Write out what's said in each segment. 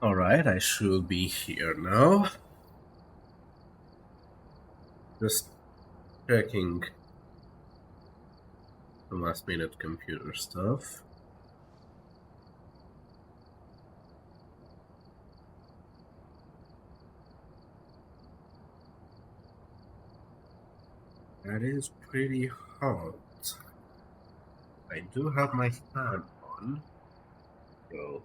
Alright, I should be here now. Just checking the last minute computer stuff. That is pretty hot. I do have my fan on, so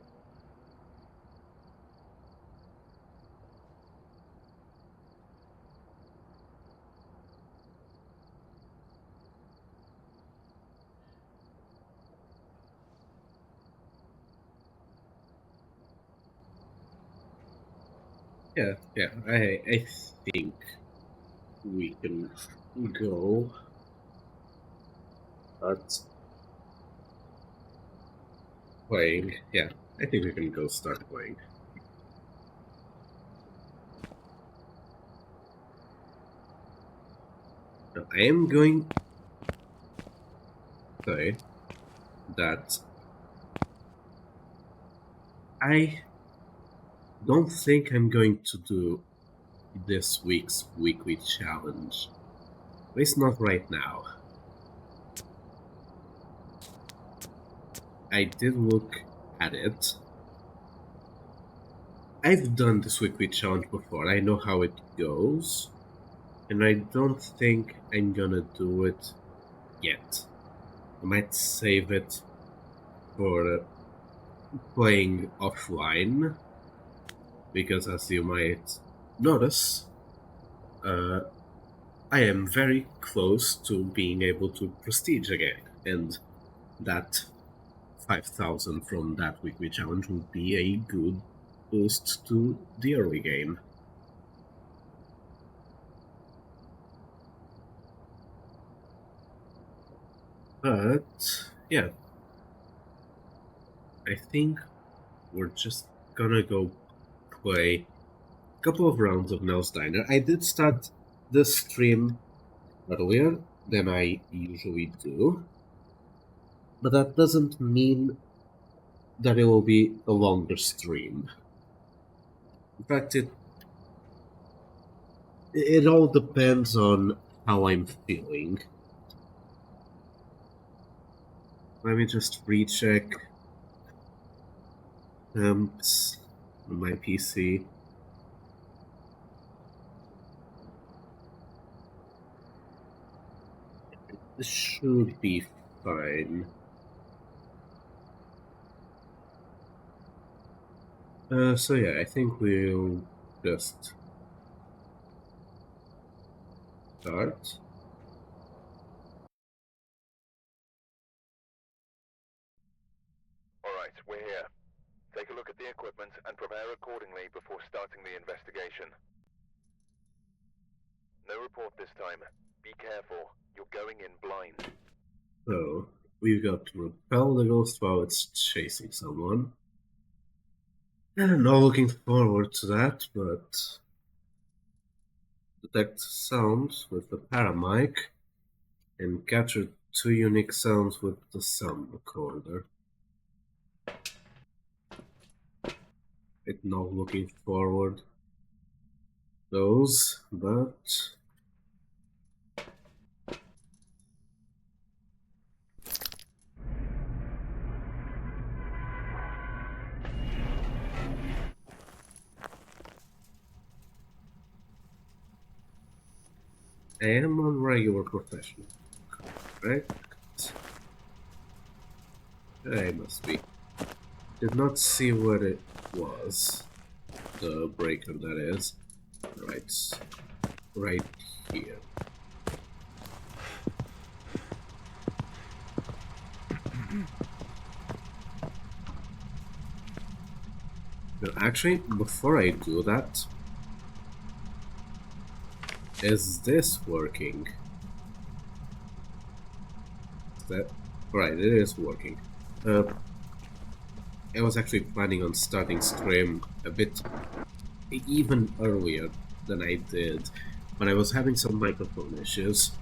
yeah, I think we can go, but playing, yeah, I think we can go start playing. Now, I am going to say that I don't think I'm going to do this week's weekly challenge. At least not right now. I did look at it. I've done this weekly challenge before. I know how it goes. And I don't think I'm gonna do it yet. I might save it for playing offline. Because as you might notice, I am very close to being able to prestige again. And that 5,000 from that weekly challenge would be a good boost to the early game. But yeah, I think we're just gonna go play a couple of rounds of Nell's Diner. I did start the stream earlier than I usually do, but that doesn't mean that it will be a longer stream. In fact, it all depends on how I'm feeling. Let me just recheck temps on my PC. This should be fine. So yeah, I think we'll just start. Alright, we're here. Take a look at the equipment and prepare accordingly before starting the investigation. No report this time. Be careful. You're going in blind. So, we've got to repel the ghost while it's chasing someone. And not looking forward to that, but detect sounds with the paramic and capture 2 unique sounds with the sound recorder. It's not looking forward those, but I am on regular professional, correct? I must be. Did not see what it was. The breaker, that is. Right here. No, actually, before I do that, is this working? Is that right? It is working. I was actually planning on starting stream a bit even earlier than I did, but I was having some microphone issues.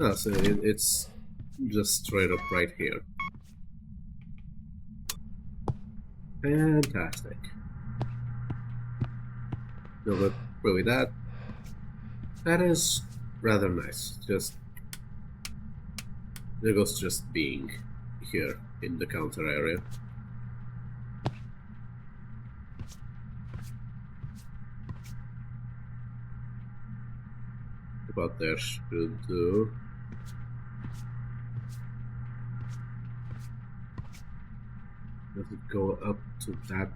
Oh, so it's just straight up right here. Fantastic. No, but really, that is rather nice. Just the ghost just being here in the counter area. What there should do. Does it go up to that?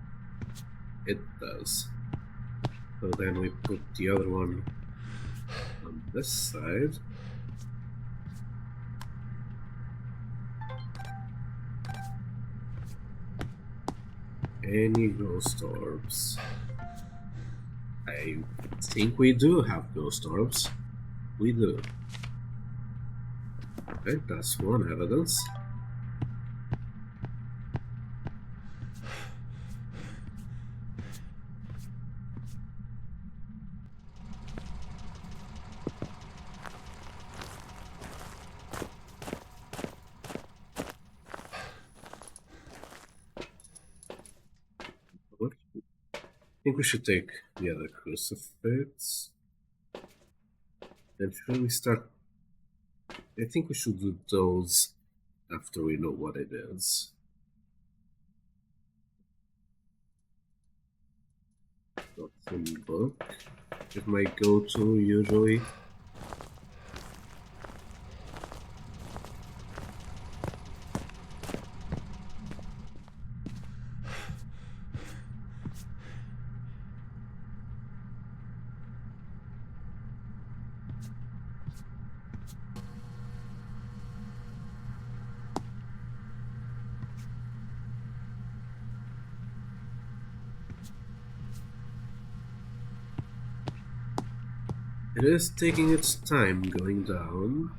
It does. So then we put the other one on this side. Any ghost orbs? I think we do have ghost orbs. We do. Okay, that's one evidence. I think we should take the other crucifix. And should we start? I think we should do those after we know what it is. That's in the book. It's my go-to usually. It is taking its time going down.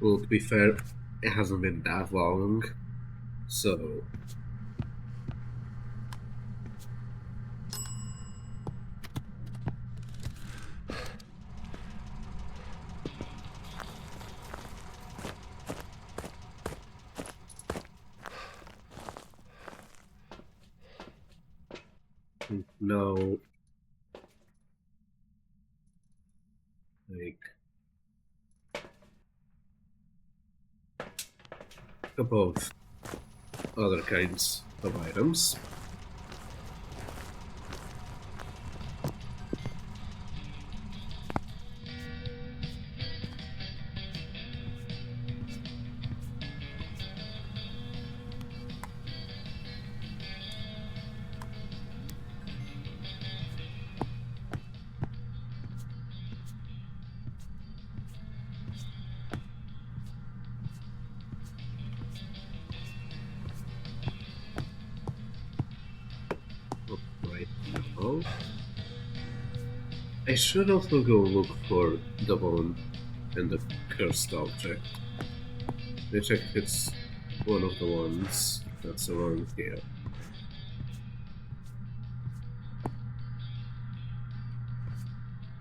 Well, to be fair, it hasn't been that long, so... No. Like... a couple of other kinds of items. Right now. I should also go look for the bone and the cursed object. Let me check if it's one of the ones that's around here.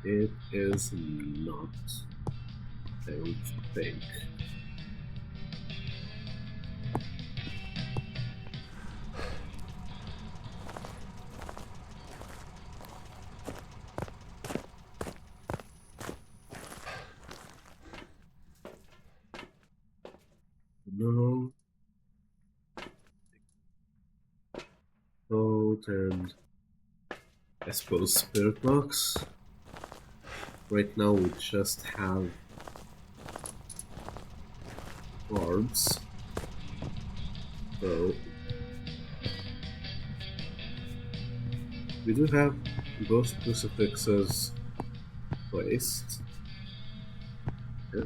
It is not, I don't think. No. Gold and I suppose spirit box. Right now we just have orbs. So we do have both crucifixes placed. Yeah.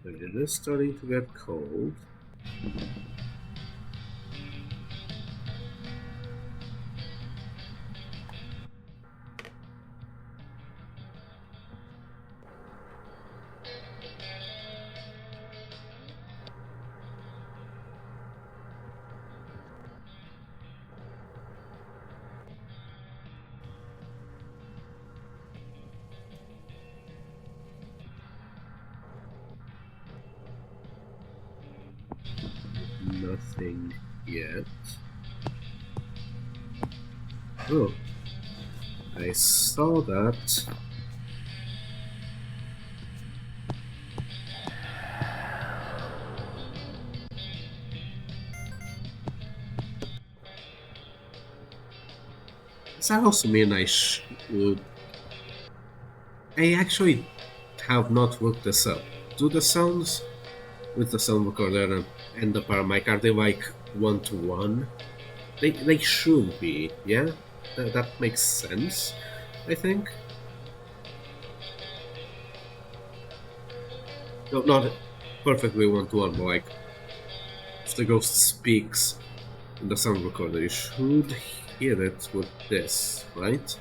But it is starting to get cold. Nothing yet. Oh, I saw that. Does that also mean I should... I actually have not looked this up. Do the sounds with the sound recorder and the paramic, are they like one-to-one? They should be, yeah? That makes sense, I think. No, not perfectly one-to-one, but like, if the ghost speaks in the sound recorder, you should hear it with this, right?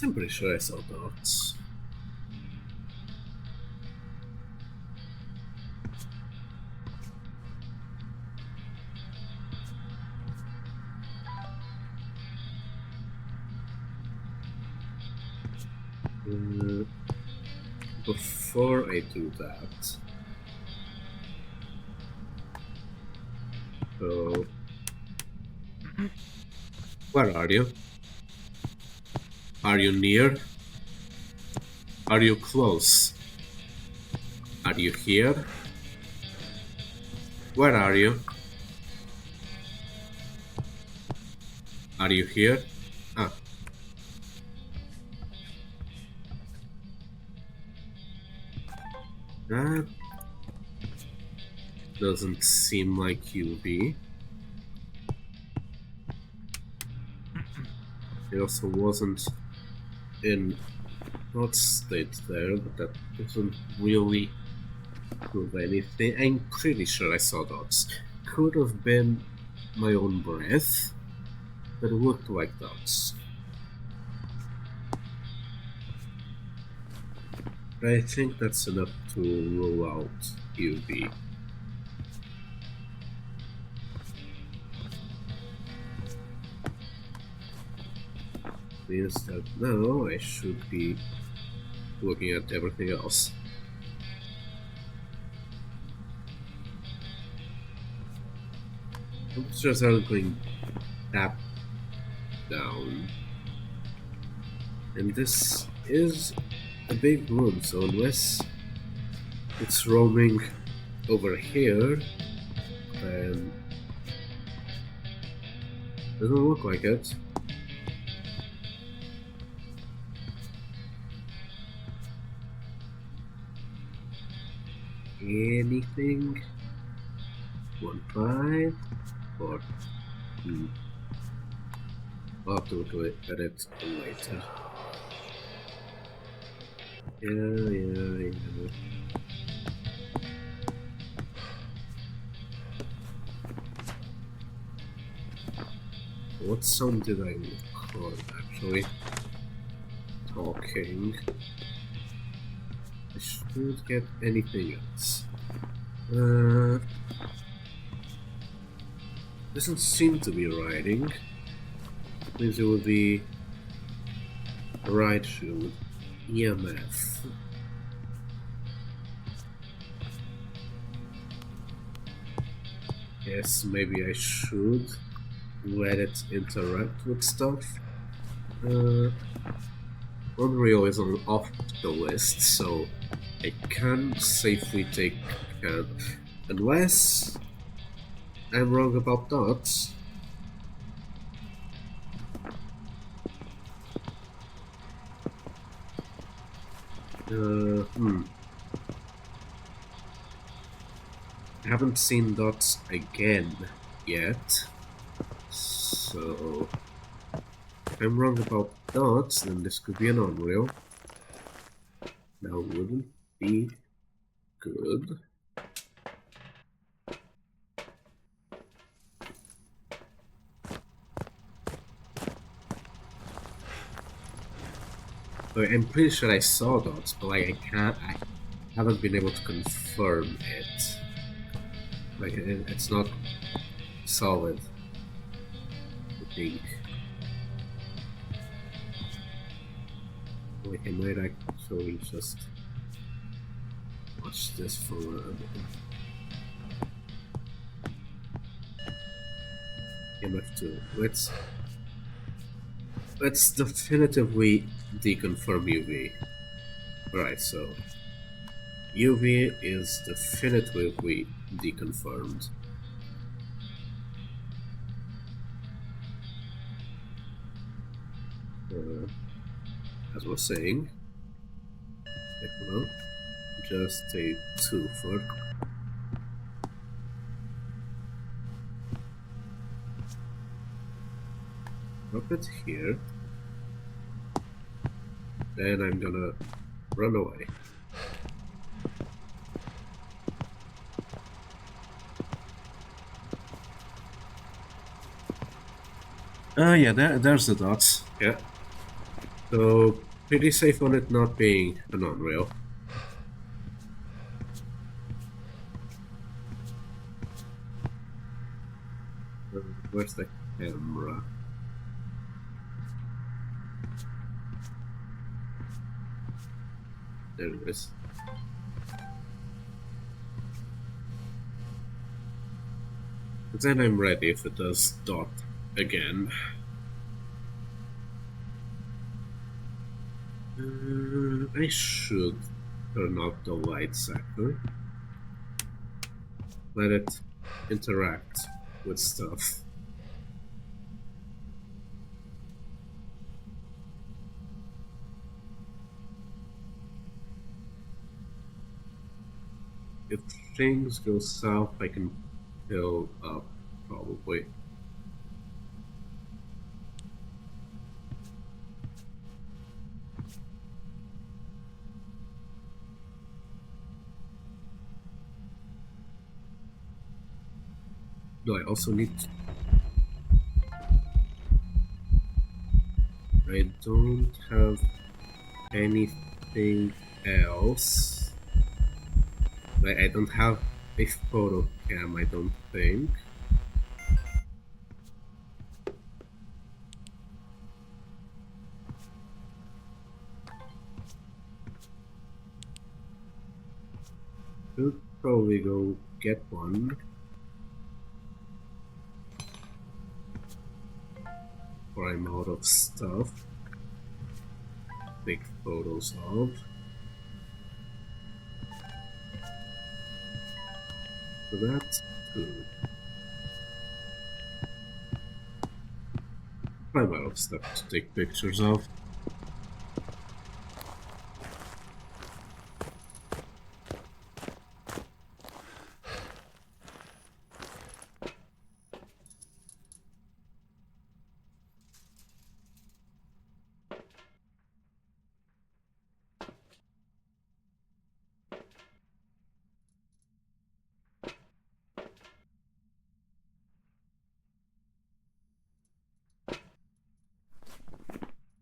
I'm pretty sure I saw dots. Before I do that, so where are you? Are you near? Are you close? Are you here? Where are you? Are you here? Ah. That doesn't seem like you be. It also wasn't in not state there, but that doesn't really prove anything. I'm pretty sure I saw dots. Could have been my own breath, but it looked like dots. I think that's enough to rule out UV. Means that now I should be looking at everything else. Temperatures are going tap down, and this is a big room, so unless it's roaming over here, then doesn't look like it. Anything? 1-5 or I'll have to look at it later. Yeah. What sound did I record actually? Talking. I should get anything else. Doesn't seem to be riding. Means it would be a ride shoe. EMF. Yes, maybe I should let it interact with stuff. Unreal is off the list, so I can safely take account. Unless I'm wrong about dots. I haven't seen dots again yet, so if I'm wrong about dots, then this could be an unreal. That wouldn't be good. I'm pretty sure I saw dots, but like I haven't been able to confirm it. Like it's not solid, I think. Like I might actually just watch this for a bit. MF2. Let's definitively deconfirm UV. Alright, so UV is definitively deconfirmed. As I was saying, just a 2 for drop it here. Then I'm gonna run away. Yeah, there's the dots. Yeah. So, pretty safe on it not being an on-rail. Where's the camera? There it is. And then I'm ready if it does dot again. I should turn off the light sector. Let it interact with stuff. If things go south, I can fill up, probably. Do I also need to... I don't have anything else. Like, I don't have a photo cam, I don't think. Should probably go get one. Or I'm out of stuff. Take photos of. So that's good. I'm out of stuff to take pictures of.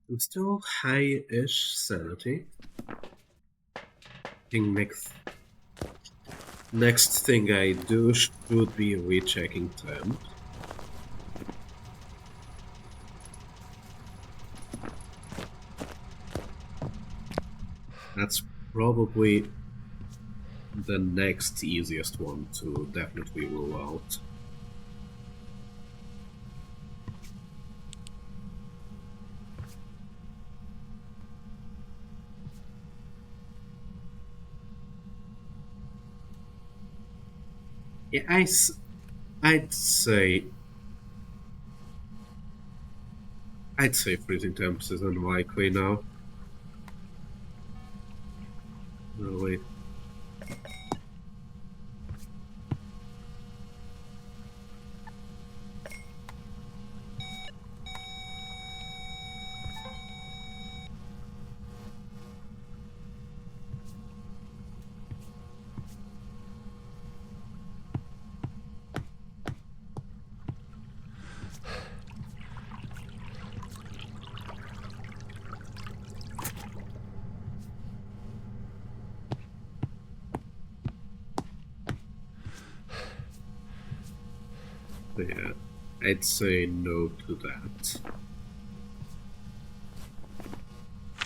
I'm still high-ish sanity. I think next thing I do should be rechecking temp. That's probably the next easiest one to definitely rule out. Yeah, I'd say freezing temps is unlikely now. No, wait. Yeah, I'd say no to that.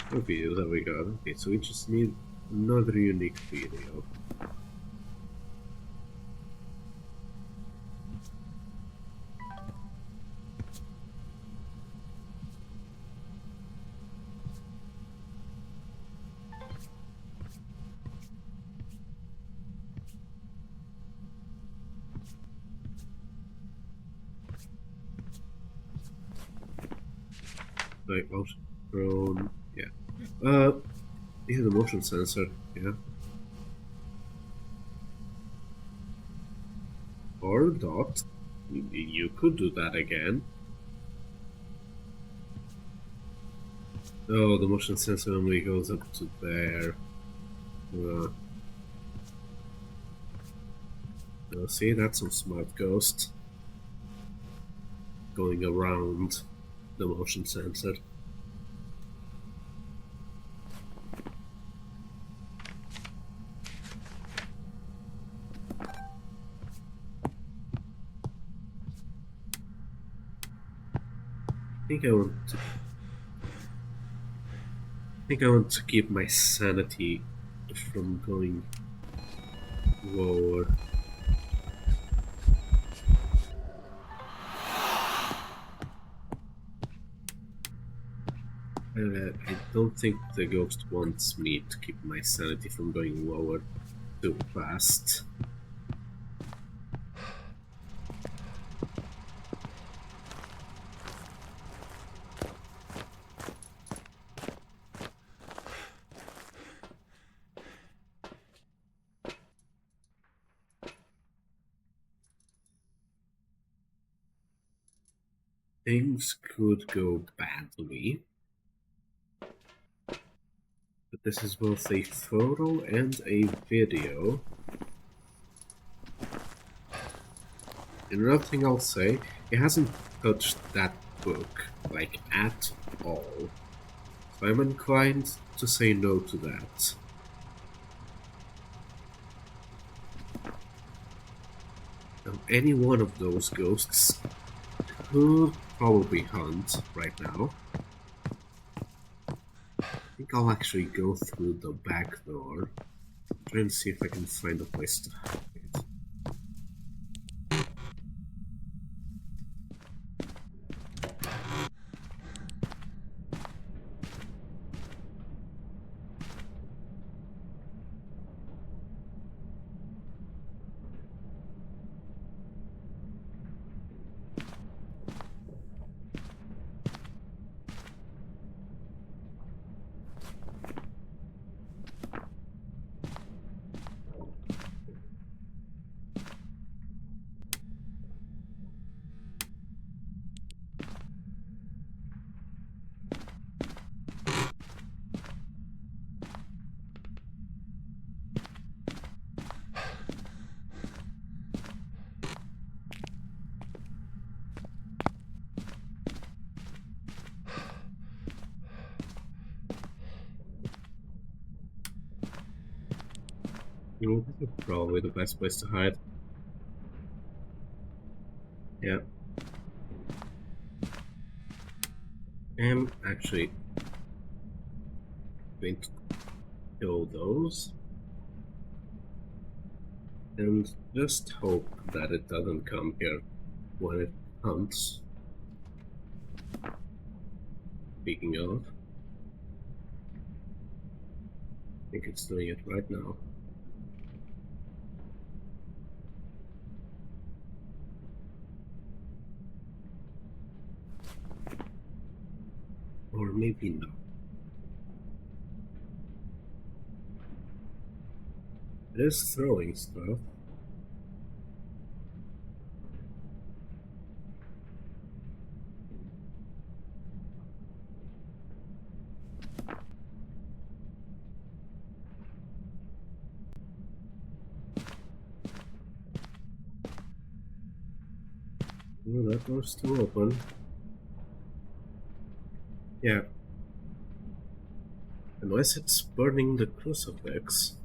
What videos have we got? Okay, so we just need another unique video. Like motion drone, yeah. Yeah, the motion sensor, yeah. Or dot. You could do that again. Oh, the motion sensor only goes up to there. See, that's some smart ghost. Going around the motion sensor. I think I want to keep my sanity from going lower. I don't think the ghost wants me to keep my sanity from going lower too fast. Things could go badly. But this is both a photo and a video. And another thing I'll say, it hasn't touched that book, like, at all. So I'm inclined to say no to that. Now, any one of those ghosts could probably hunt right now. I think I'll actually go through the back door. Try and see if I can find a place to hide. You know, this is probably the best place to hide. Yeah. I'm actually going to kill those. And just hope that it doesn't come here when it hunts. Speaking of, I think it's doing it right now. Or maybe not. It is throwing stuff. Oh, that door's still open. Yeah. Unless it's burning the crucifix.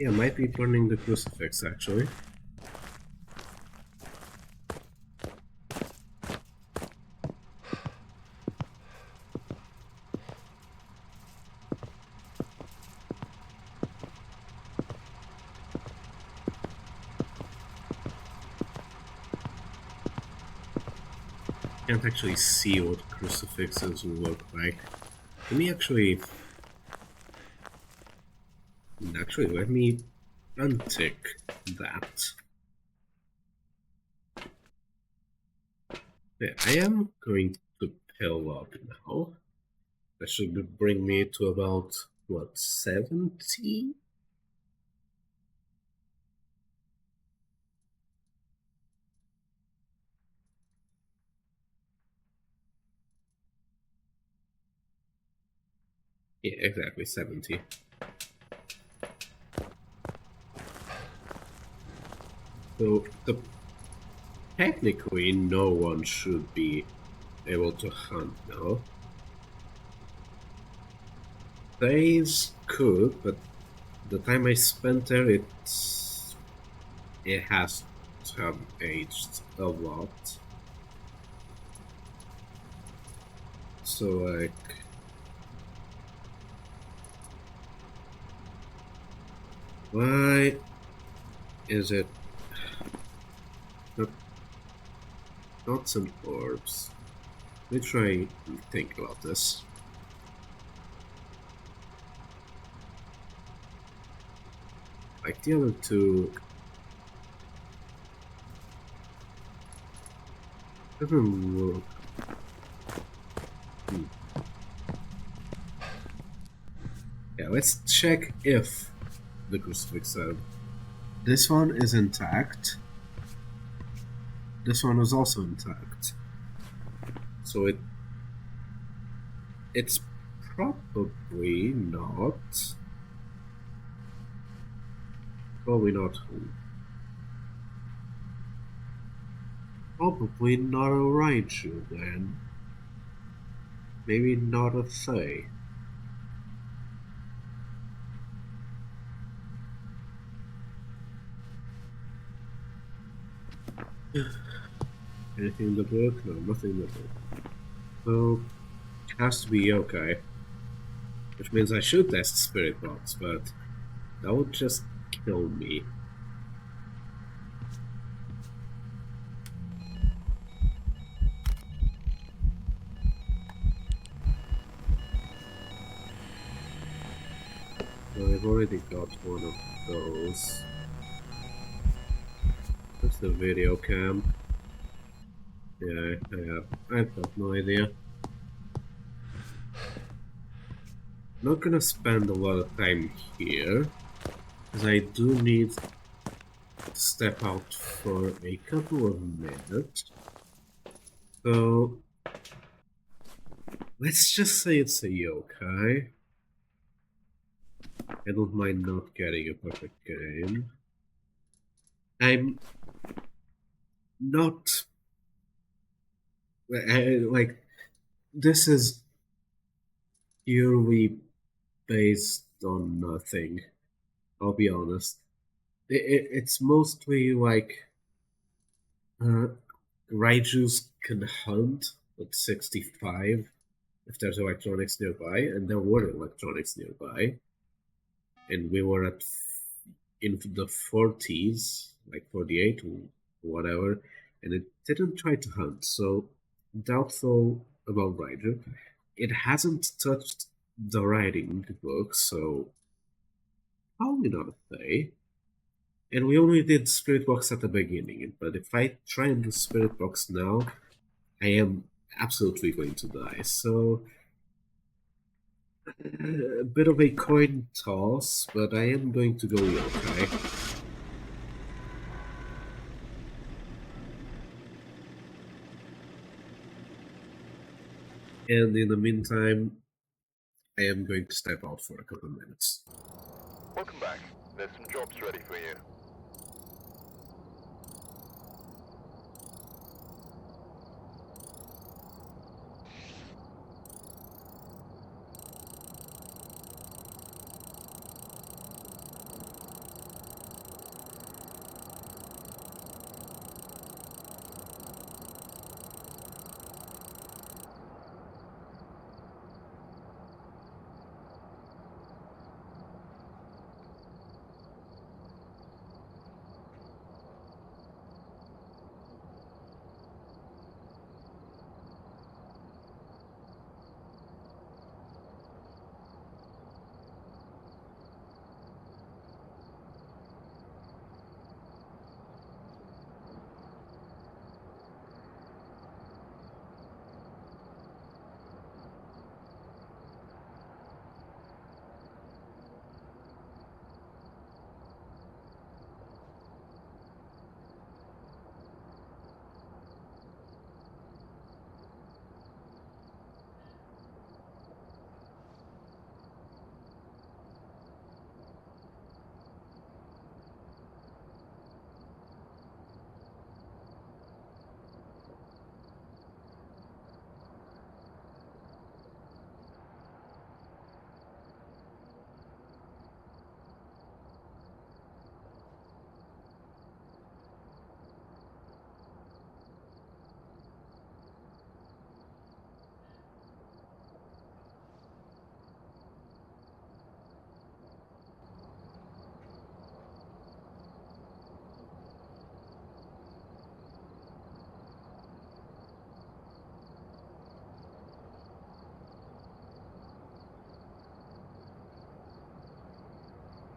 Yeah, might be burning the crucifix actually. Can't actually see what crucifixes look like. Let me actually let me untick that. Yeah, I am going to pill up now. That should bring me to about what, 70? Yeah, exactly 70. So technically no one should be able to hunt now. Days could, but the time I spent there, it has to have aged a lot. So like, why is it not some orbs? Let me try and think about this. Like the other two doesn't look. Yeah, let's check if the crucifix are. This one is intact. This one is also intact. So it's probably not. Probably not. Probably not a Raichu then. Maybe not a Thay. Anything in the book? No, nothing in the book. So, it has to be yokai. Which means I should test Spirit Box, but that would just kill me. So I've already got one of those. What's the video cam? Yeah, I've got no idea. Not gonna spend a lot of time here, because I do need to step out for a couple of minutes. So let's just say it's a yokai. I don't mind not getting a perfect game. I'm not like this is purely based on nothing. I'll be honest. It's mostly like Raijus can hunt at 65 if there's electronics nearby, and there were electronics nearby, and we were at in the 40s, like 48 or whatever, and it didn't try to hunt. So doubtful about Raiju. It hasn't touched the writing book, so probably not a Thay. And we only did Spirit Box at the beginning, but if I try and do Spirit Box now, I am absolutely going to die. So, a bit of a coin toss, but I am going to go yokai. And in the meantime, I am going to step out for a couple of minutes. Welcome back. There's some jobs ready for you.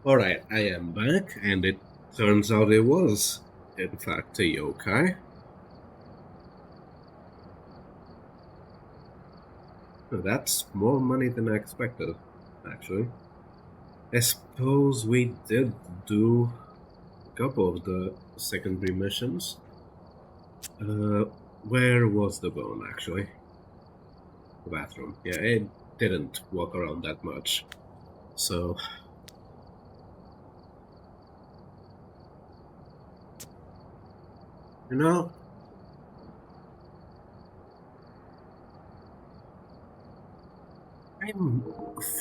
Alright, I am back, and it turns out it was, in fact, a yokai. So that's more money than I expected, actually. I suppose we did do a couple of the secondary missions. Where was the bone, actually? The bathroom. Yeah, it didn't walk around that much. So... You know...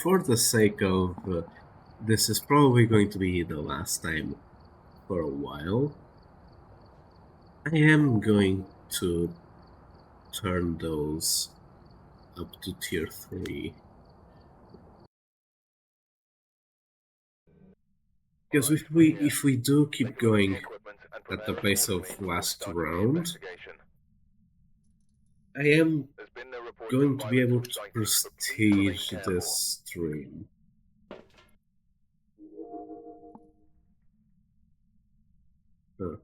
for the sake of... this is probably going to be the last time for a while. I am going to turn those up to tier 3. Because if we do keep going at the pace of last round, I am going to be able to prestige this stream. Huh.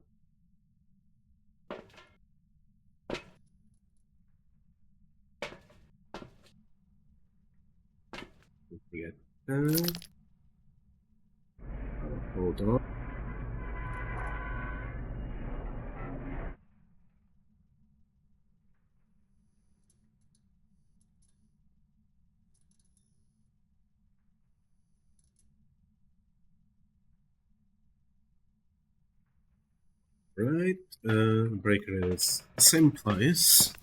Get that. Hold on. Right, breaker is same place.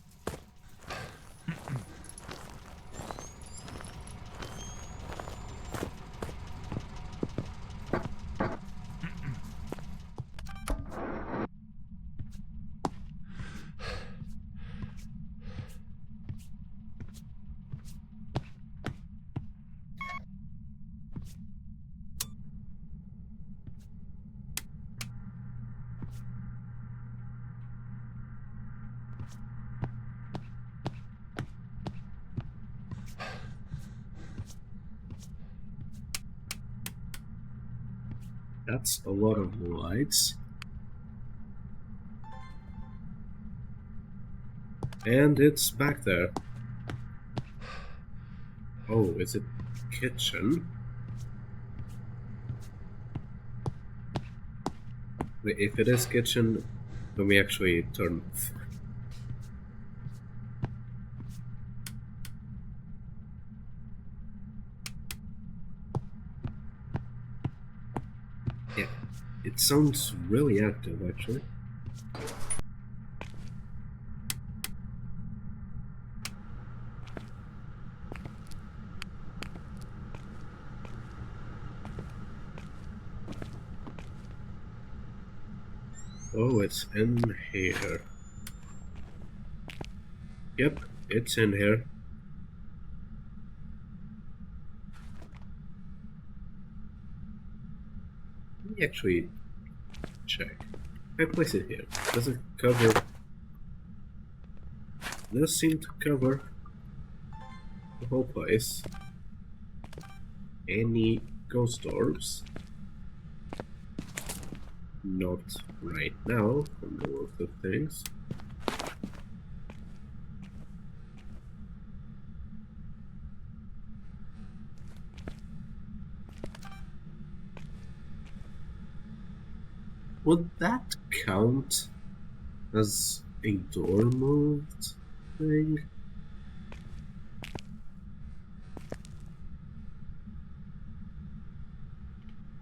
That's a lot of lights. And it's back there. Oh, is it kitchen? If it is kitchen, let me actually turn off. Yeah, it sounds really active, actually. Oh, it's in here. Yep, it's in here. Let me actually check. I place it here. Does it cover? Does seem to cover the whole place. Any ghost orbs? Not right now, from the look of things. Would that count as a door moved thing?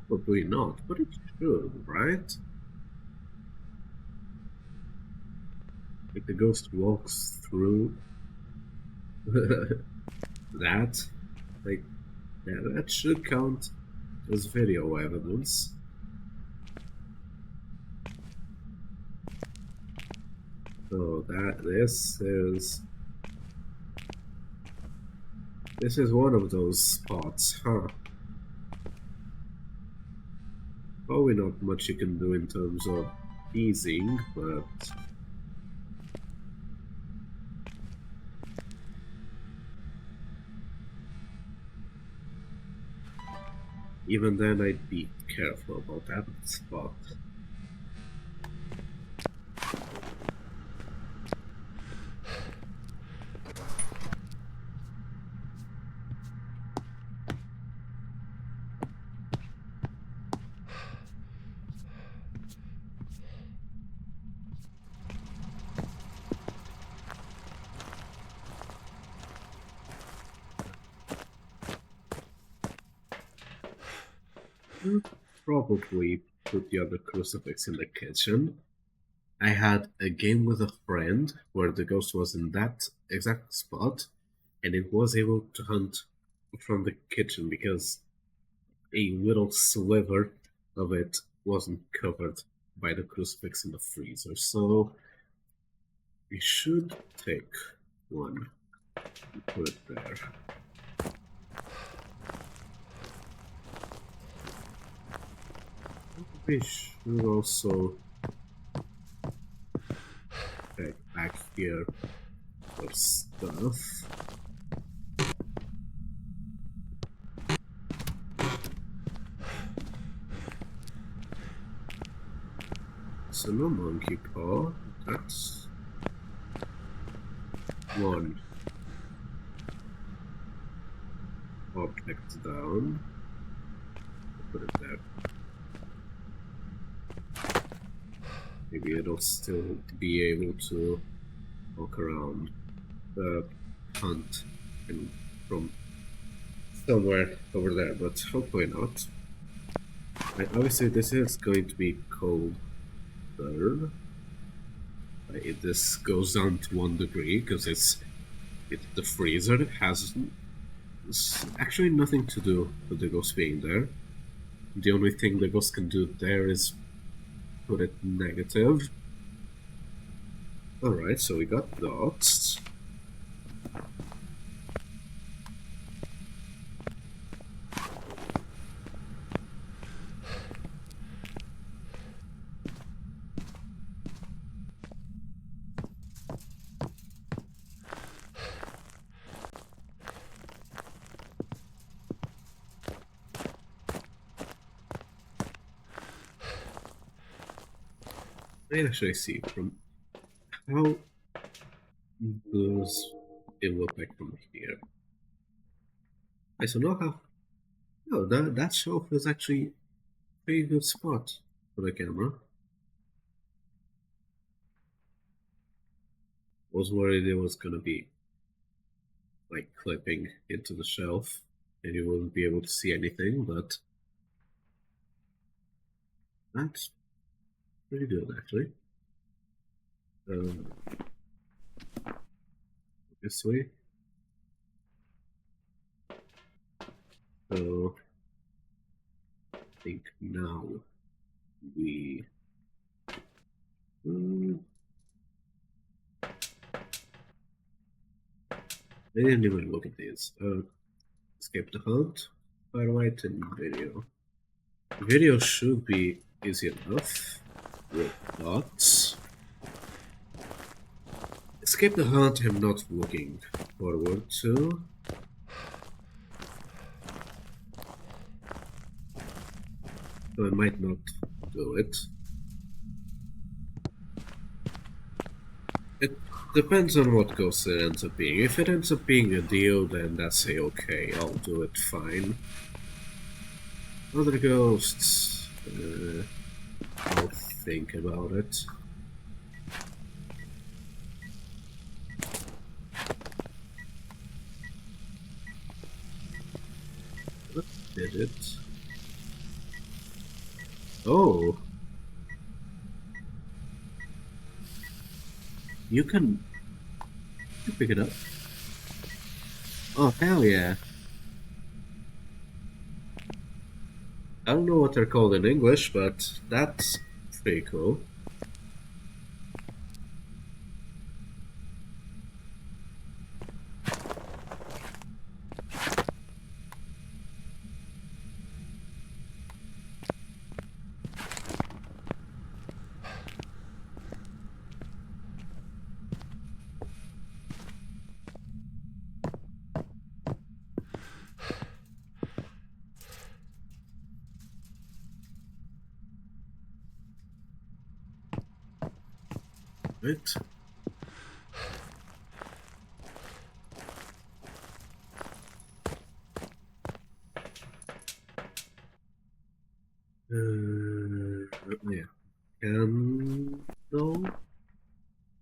Probably not, but it should, right? Like the ghost walks through that, like, yeah, that should count as video evidence. So this is one of those spots, huh? Probably not much you can do in terms of easing, but Even then, I'd be careful about that spot. Probably put the other crucifix in the kitchen. I had a game with a friend where the ghost was in that exact spot, and it was able to hunt from the kitchen because a little sliver of it wasn't covered by the crucifix in the freezer. So we should take one and put it there. We should also check back here for stuff. So no monkey paw. That's one object down. Put it there. Maybe it'll still be able to walk around the hunt and from somewhere over there, but hopefully not. And obviously this is going to be colder. If this goes down to 1 degree, because the freezer has actually nothing to do with the ghost being there. The only thing the ghost can do there is put it negative. Alright, so we got dots. I can actually see from how does it look like from here. I so now how. No, that shelf is actually a pretty good spot for the camera. Was worried it was gonna be like clipping into the shelf and you wouldn't be able to see anything, but that's pretty good actually. This way. So I think now we I didn't even look at these. Escape the hunt. Firelight and video. Video should be easy enough with dots. Escape the hunt I'm not looking forward to. So I might not do it. It depends on what ghost it ends up being. If it ends up being a deal, then that's okay, I'll do it fine. Other ghosts, I'll think about it. What did it? Oh! You can pick it up. Oh, hell yeah. I don't know what they're called in English, but that's pretty cool. Right. Yeah.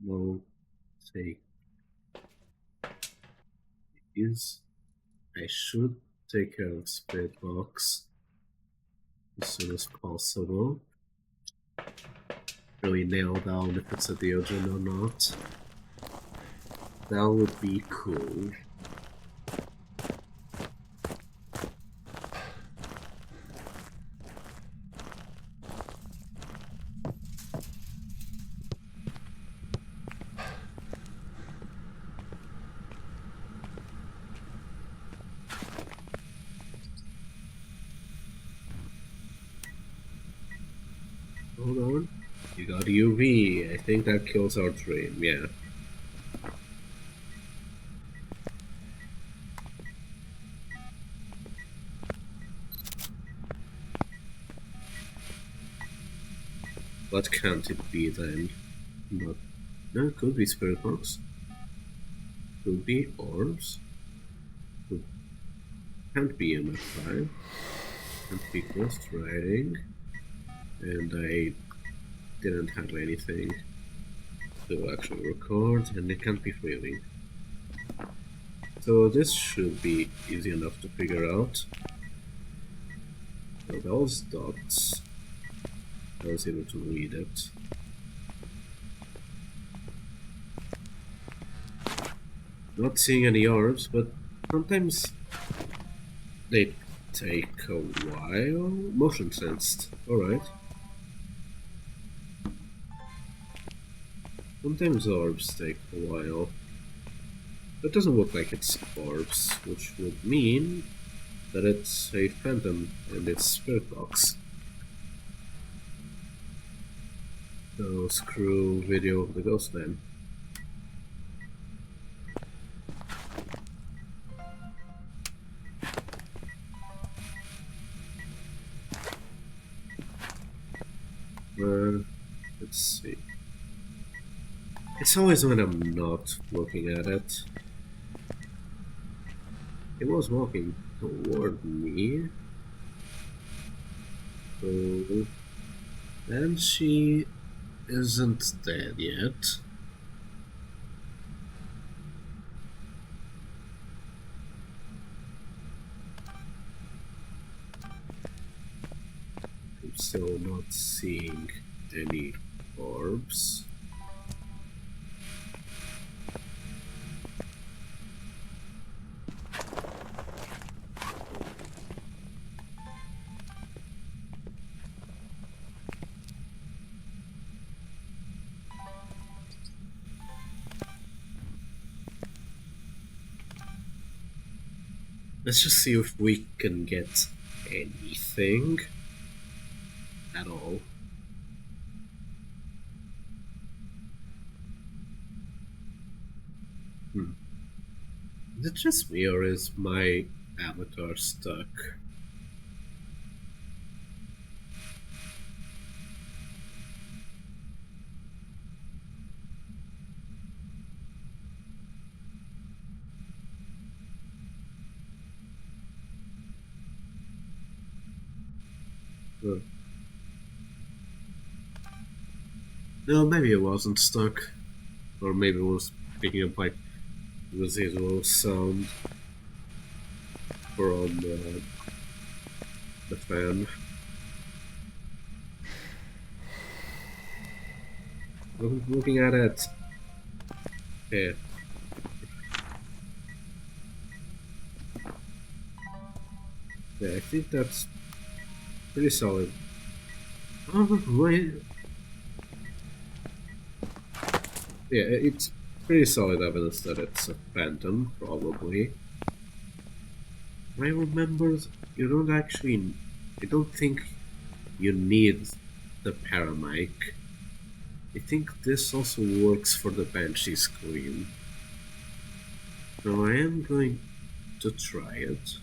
No. Say is. I should take care of Spirit Box as soon as possible. Really nail down if it's a Deogen or not. That would be cool. Hold on. You got UV. I think that kills our dream, yeah. What can't it be then? But no, it could be Spirit Box. Could be Orbs. Can't be MF5. Can't be Ghost Riding. And I didn't have anything to actually record, and it can't be Freeling. So this should be easy enough to figure out. So those dots, I was able to read it. Not seeing any orbs, but sometimes they take a while. Motion sensed, alright. Sometimes orbs take a while. It doesn't look like it's orbs, which would mean that it's a phantom and it's Spirit Box. So screw video of the ghost then. Let's see. It's always when I'm not looking at it. It was walking toward me. So Banshee isn't dead yet. I'm still not seeing any orbs. Let's just see if we can get anything at all. Is it just me or is my avatar stuck? No, maybe it wasn't stuck. Or maybe it was picking up like residual sound from the fan. Looking at it. Yeah. Yeah, I think that's pretty solid. Oh, wait. Yeah, it's pretty solid evidence that it's a phantom, probably. I remember you don't actually. I don't think you need the paramic. I think this also works for the Banshee scream. So I am going to try it.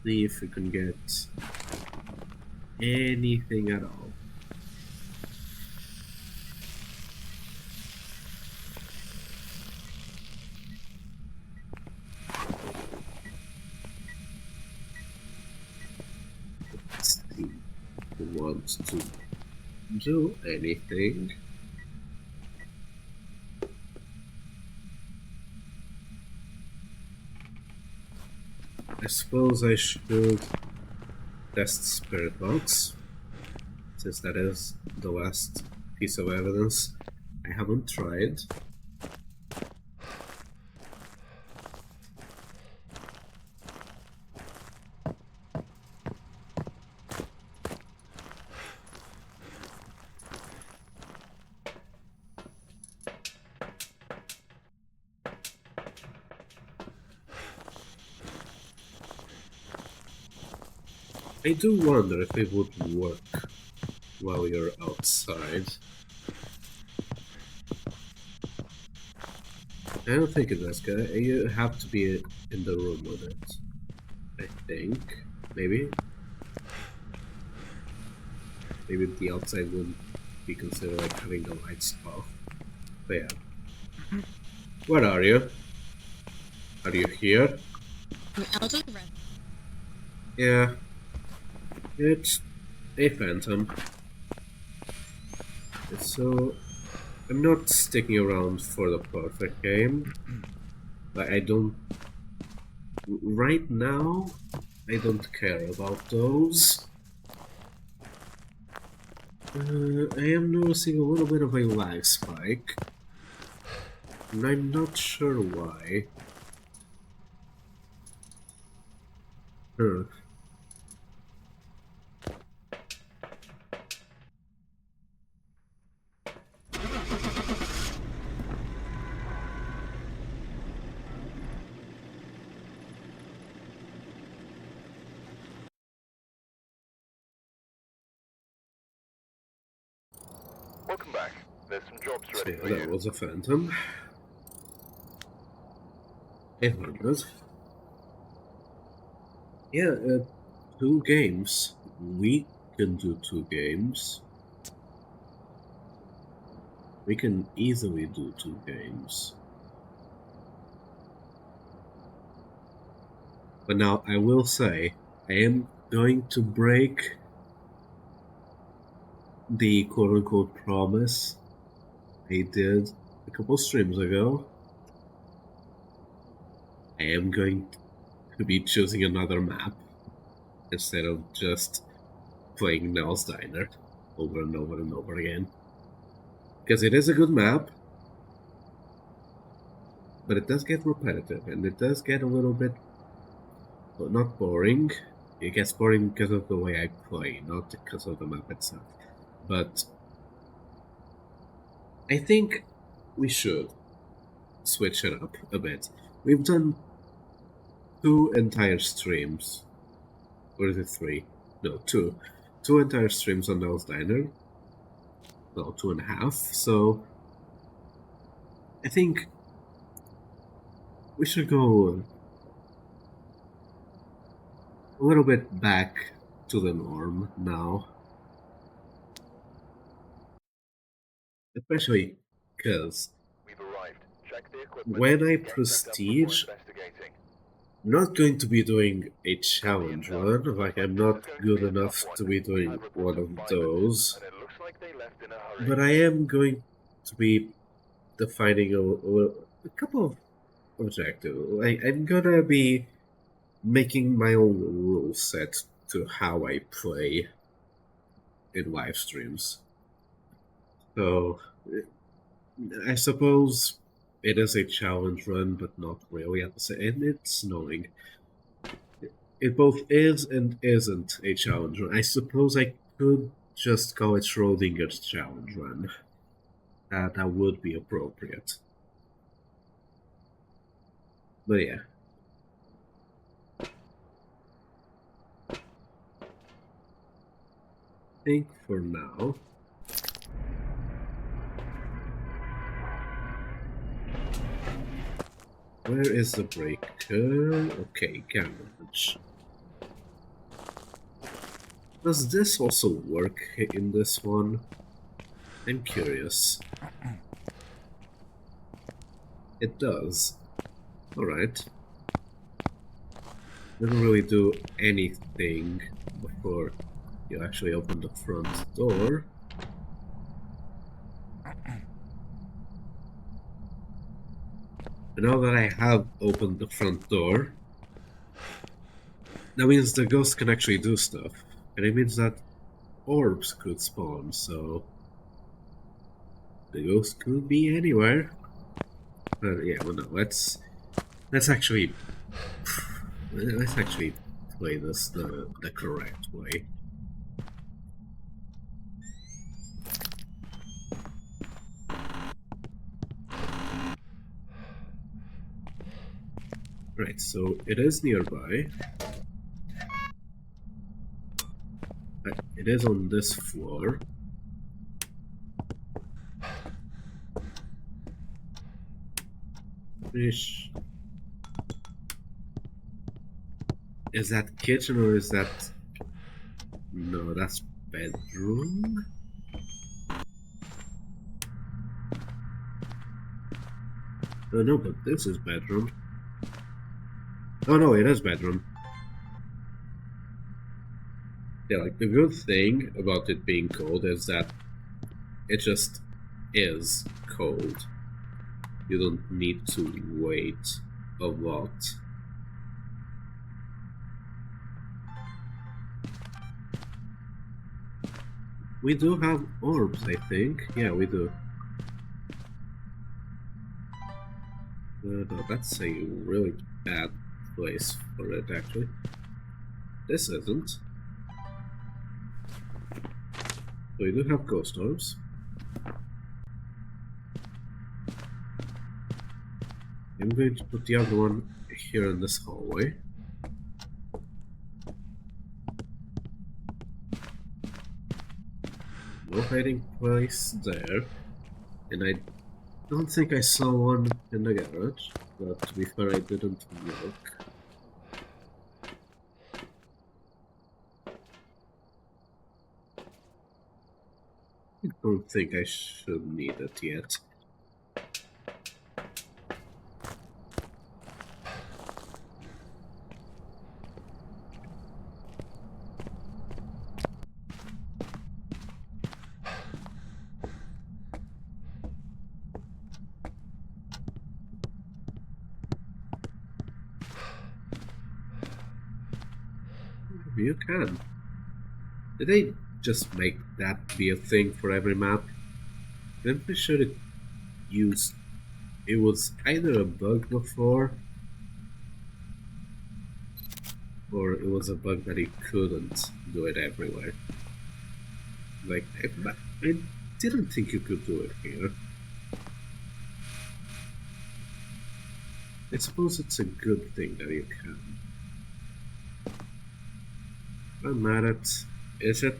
See if we can get anything at all. want to do anything. I suppose I should test spirit box, since that is the last piece of evidence I haven't tried. I do wonder if it would work while you're outside. I don't think it does, because you have to be in the room with it. I think. Maybe? Maybe the outside wouldn't be considered like having the lights off. But yeah. Where are you? Are you here? Yeah. It's a phantom. So I'm not sticking around for the perfect game. Like I don't right now I don't care about those. I am noticing a little bit of a lag spike. And I'm not sure why. Huh. Welcome back. There's some jobs ready So for that you. was a phantom. 800. Yeah, 2 games. We can do 2 games. We can easily do 2 games. But now I will say, I am going to break the quote-unquote promise I did a couple streams ago. I am going to be choosing another map instead of just playing Nell's Diner over and over and over again. Because it is a good map, but it does get repetitive, and it does get a little bit, well, not boring. It gets boring because of the way I play, not because of the map itself. But I think we should switch it up a bit. We've done 2 entire streams. Or is it 3? No, 2. 2 entire streams on Nell's Diner. Well, 2.5. So I think we should go a little bit back to the norm now. Especially because We've arrived. Check the equipment. when I Get set up prestige, before investigating. I'm not going to be doing a challenge run. Like, I'm not good enough to be doing one of those. And it looks like they left in a hurry. But I am going to be defining a couple of objectives. I'm gonna be making my own rule set to how I play in live streams. So I suppose it is a challenge run, but not really at the same. And it's snowing. It both is and isn't a challenge run. I suppose I could just call it Schrodinger's challenge run. That would be appropriate. But yeah. I think for now. Where is the breaker? Okay, garage. Does this also work in this one? I'm curious. It does. Alright. Didn't really do anything before You actually open the front door. And now that I have opened the front door, that means the ghost can actually do stuff. And it means that orbs could spawn, so the ghost could be anywhere. But yeah, well, no, let's actually play this the correct way. Right, so it is nearby. It is on this floor. Fish. Is that kitchen or is that... No, that's bedroom? Oh no, but this is bedroom. Oh no, it is bedroom. Yeah, like the good thing about it being cold is that it just is cold. You don't need to wait a lot. We do have orbs, I think. Yeah, we do. No, that's a really bad place for it, actually. This isn't. So we do have ghost orbs. I'm going to put the other one here in this hallway. No hiding place there. And I don't think I saw one in the garage, but to be fair, I didn't look. I don't think I should need it yet. You can. Did they just make that be a thing for every map? I'm pretty sure it was either a bug before, or it was a bug that it couldn't do it everywhere. Like, I didn't think you could do it here. I suppose it's a good thing that you can. I'm mad at... Is it?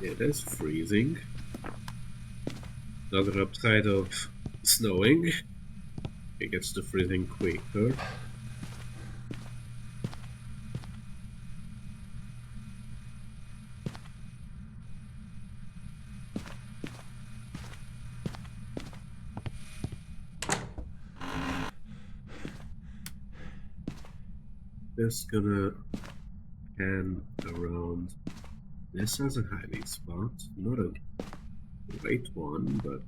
It is freezing. Another upside of snowing. It gets to freezing quicker. Just gonna pan around. This has a hiding spot. Not a great one, but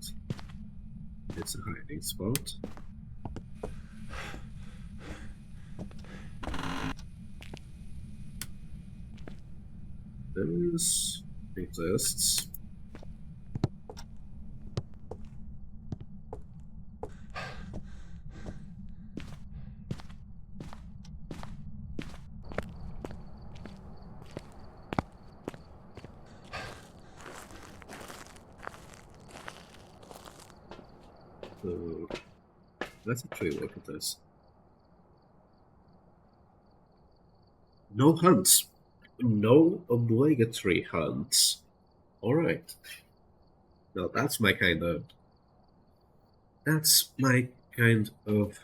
it's a hiding spot. This exists. So let's actually look at this. No hunts. No obligatory hunts. Alright. Now that's my kind of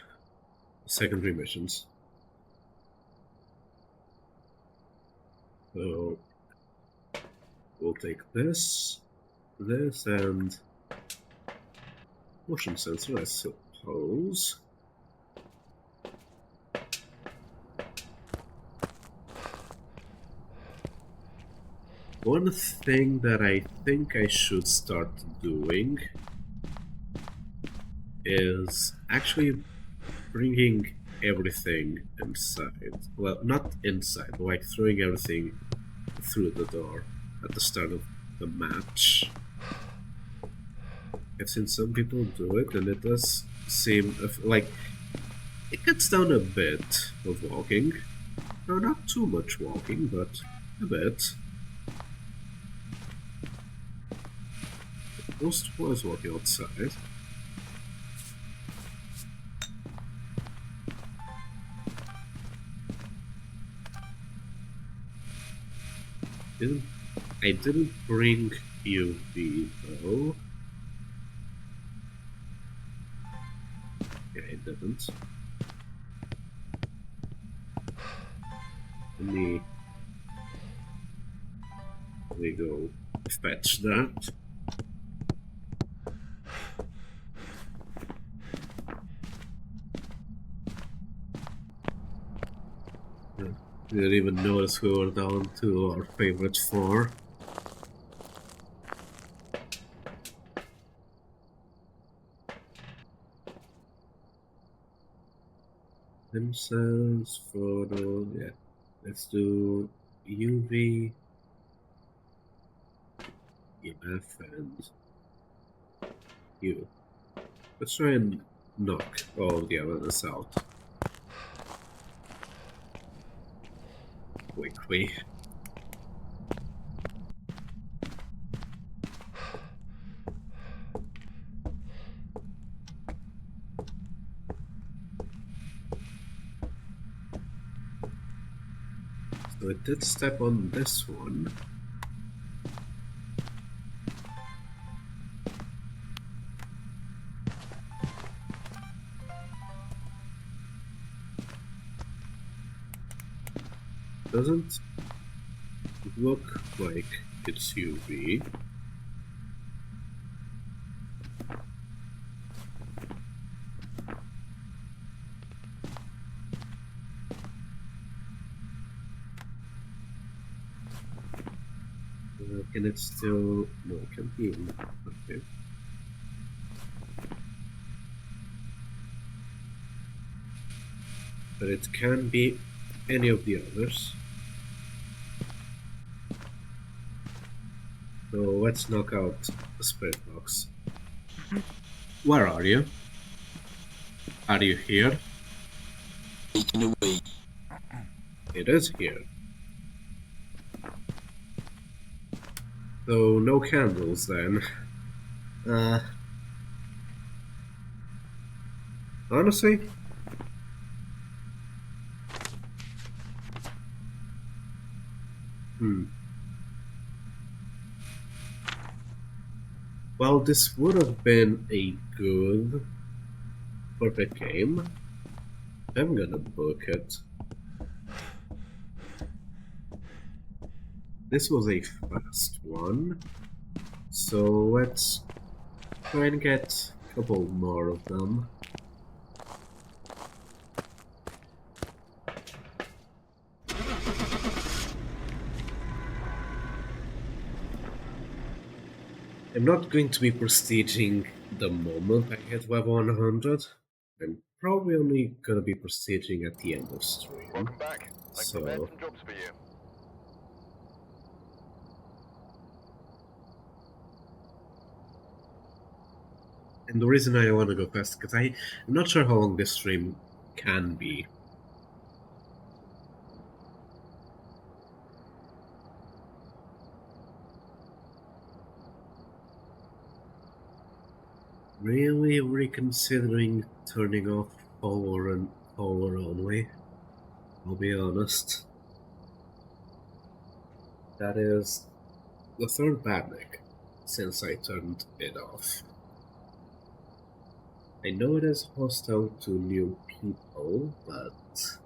secondary missions. So we'll take this, and motion sensor, I suppose. One thing that I think I should start doing is actually bringing everything inside. Well, not inside, like throwing everything through the door at the start of the match. I've seen some people do it, and it does seem like it cuts down a bit of walking. No, not too much walking, but a bit. Most was walking outside. I didn't bring UV though. Yeah, I didn't. Let me go fetch that. Didn't even notice we were down to our favorite 4. Themselves, photo, yeah. Let's do UV, EMF, and U. Let's try and knock all the others out quickly. So I did step on this one. Doesn't look like it's UV. Can it still... No, it can't be. Okay. But it can be any of the others. So let's knock out the spirit box. Where are you? Are you here? Taken away. It is here. So no candles then. Honestly, well, this would have been a good perfect game. I'm gonna book it. This was a fast one, so let's try and get a couple more of them. I'm not going to be prestiging the moment I hit level 100. I'm probably only gonna be prestiging at the end of stream. Welcome back. I can prepare some jobs for you. And the reason I want to go fast, because I'm not sure how long this stream can be. Really reconsidering turning off power and power only. I'll be honest. That is the third panic since I turned it off. I know it is hostile to new people, but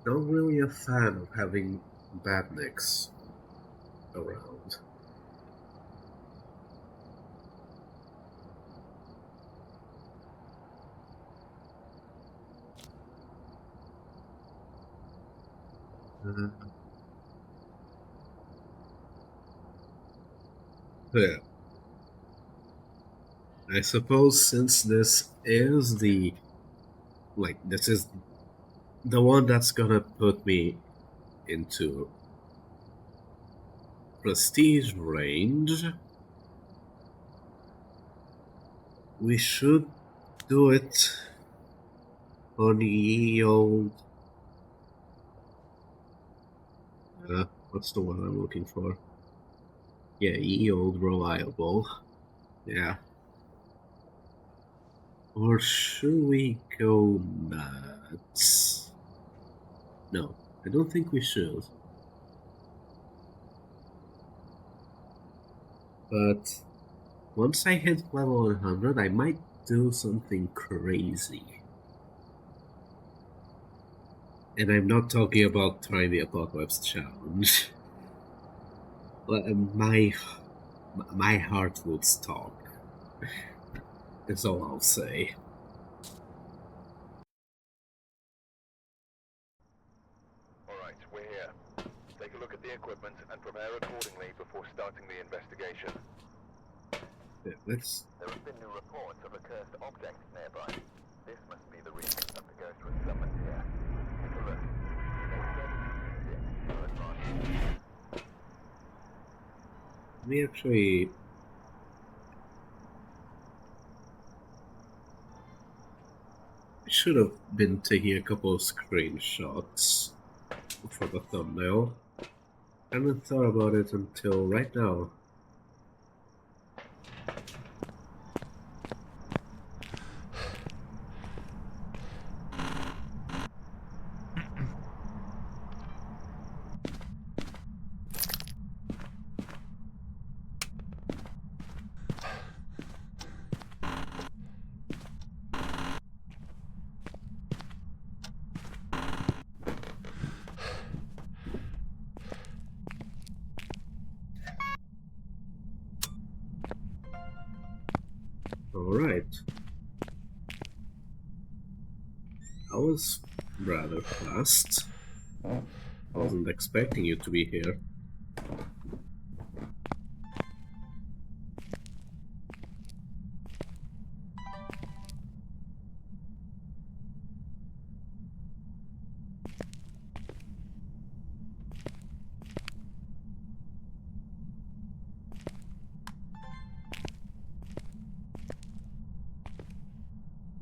not really a fan of having badniks around. Yeah. I suppose since this is the this is the one that's gonna put me into prestige range, we should do it on ye old. What's the one I'm looking for? Yeah, ye old reliable. Yeah. Or should we go nuts? No, I don't think we should. But once I hit level 100, I might do something crazy. And I'm not talking about trying the Apocalypse Challenge. My heart would stop. That's all I'll say. Alright, we're here. Take a look at the equipment and prepare accordingly before starting the investigation. Yeah, let's... There have been new reports of a cursed object nearby. This must be the reason that the ghost was summoned here. Take a look. We actually... I should have been taking a couple of screenshots for the thumbnail. I haven't thought about it until right now. Alright. I was rather fast. Wasn't expecting you to be here.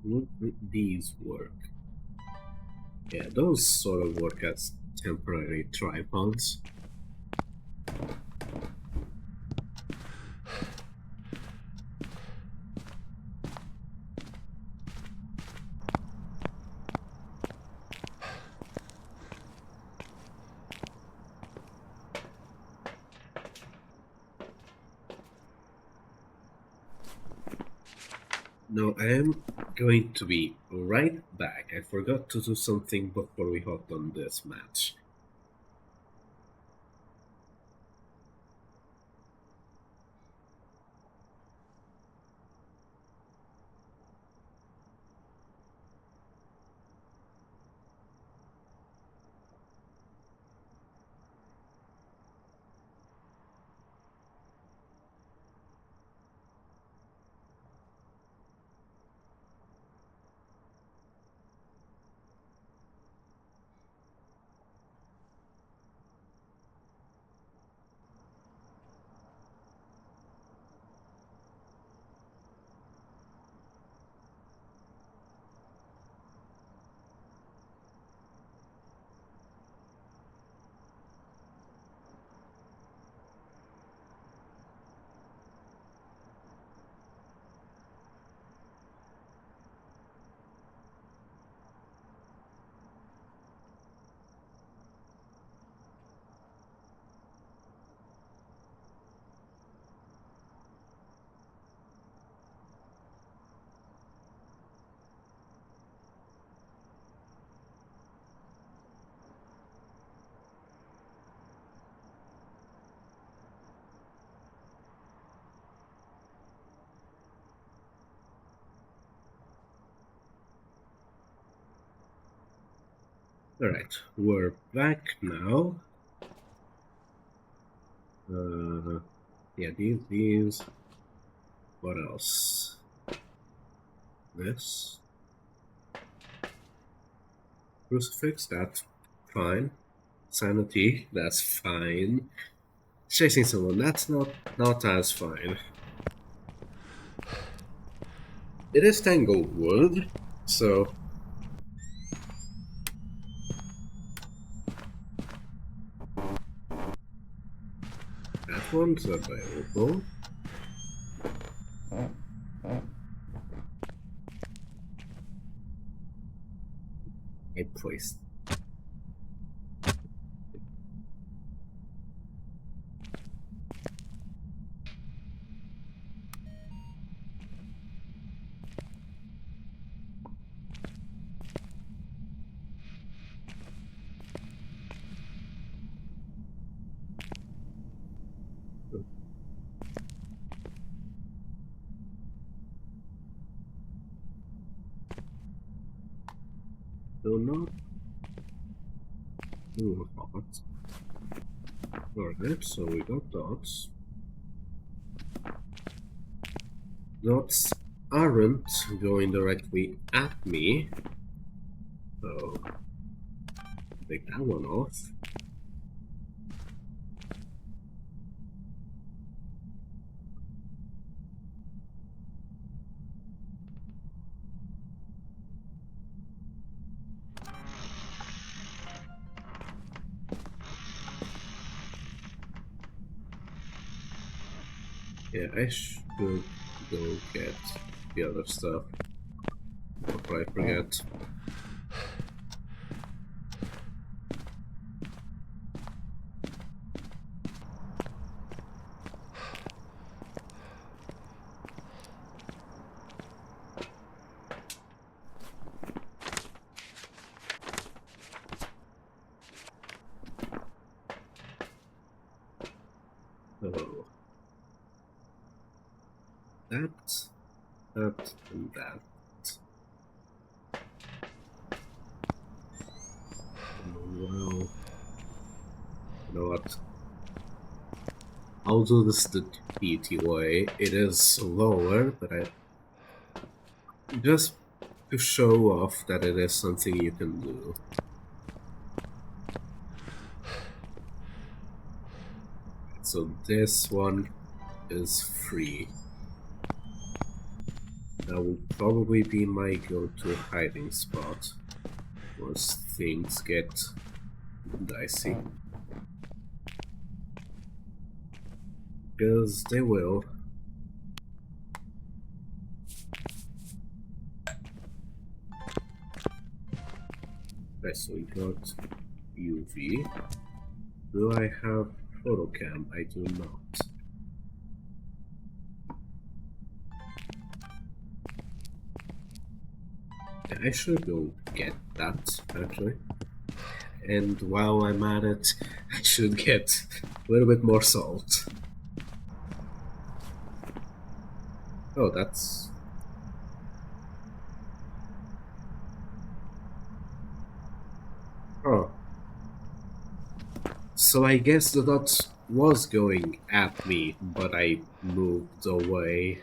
Would these work? Yeah, those sort of work as temporary tripods. No, I am going to be right back. I forgot to do something before we hopped on this match. Alright, we're back now. Yeah, these. What else? This. Crucifix, that's fine. Sanity, that's fine. Chasing someone, that's not as fine. It is Tanglewood, so that one's available. I placed. So not too hot. Alright, so we got dots. Dots aren't going directly at me, so take that one off. Yeah, I should go get the other stuff before I forget. So that, and that. Well, you know what? I'll do this the PT way. It is lower, but I just to show off that it is something you can do. So this one is free. That will probably be my go-to hiding spot once things get dicey. Because they will. Okay, so we got UV. Do I have photocam? I do not. Yeah, I should go get that, actually. And while I'm at it, I should get a little bit more salt. Oh, that's... Oh. So I guess the dot was going at me, but I moved away.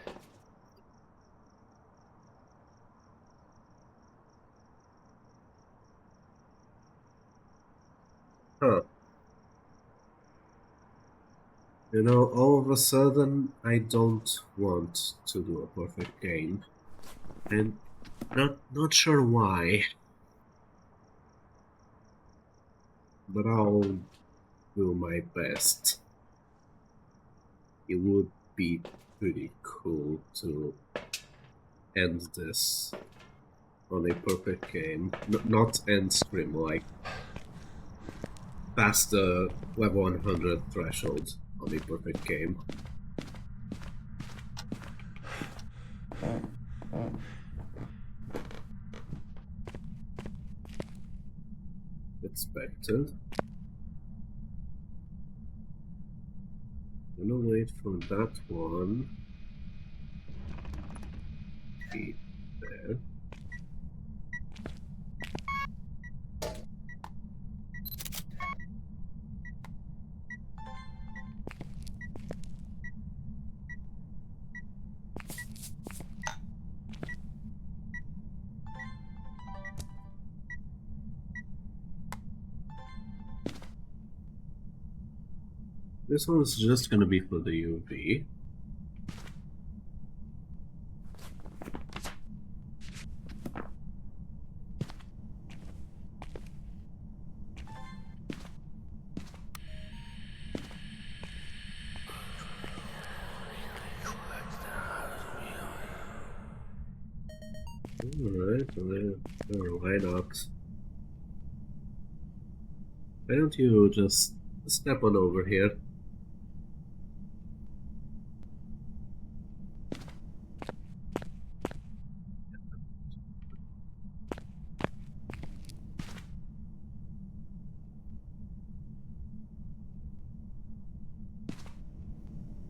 Huh. You know, all of a sudden, I don't want to do a perfect game. And not sure why. But I'll do my best. It would be pretty cool to end this on a perfect game. Not end stream, like past the level 100 threshold on a perfect game. Expected. I'm gonna wait for that one. Be there. This one's just gonna be for the UV. Alright, well, why not? Why don't you just step on over here?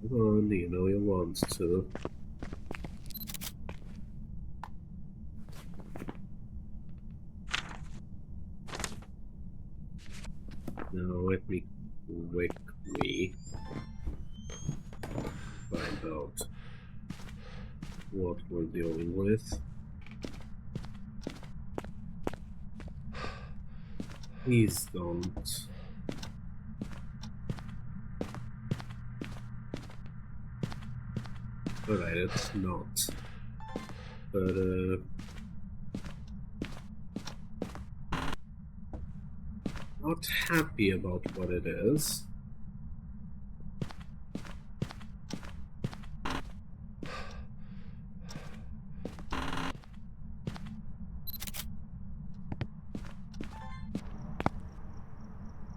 Come on, you know you want to. Now let me quickly find out what we're dealing with. Please don't. Alright, it's not. But, not happy about what it is.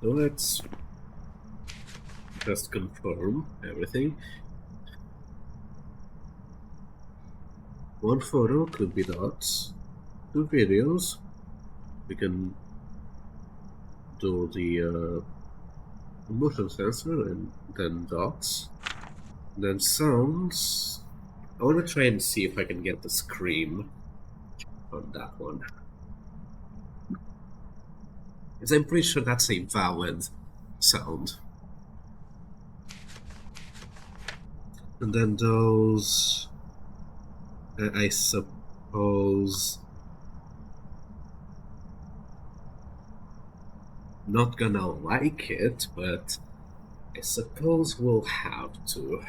So let's just confirm everything. One photo could be dots. 2 videos. We can do the motion sensor and then dots. Then sounds. I want to try and see if I can get the scream on that one. Because I'm pretty sure that's a valid sound. And then those, I suppose, not gonna like it, but I suppose we'll have to.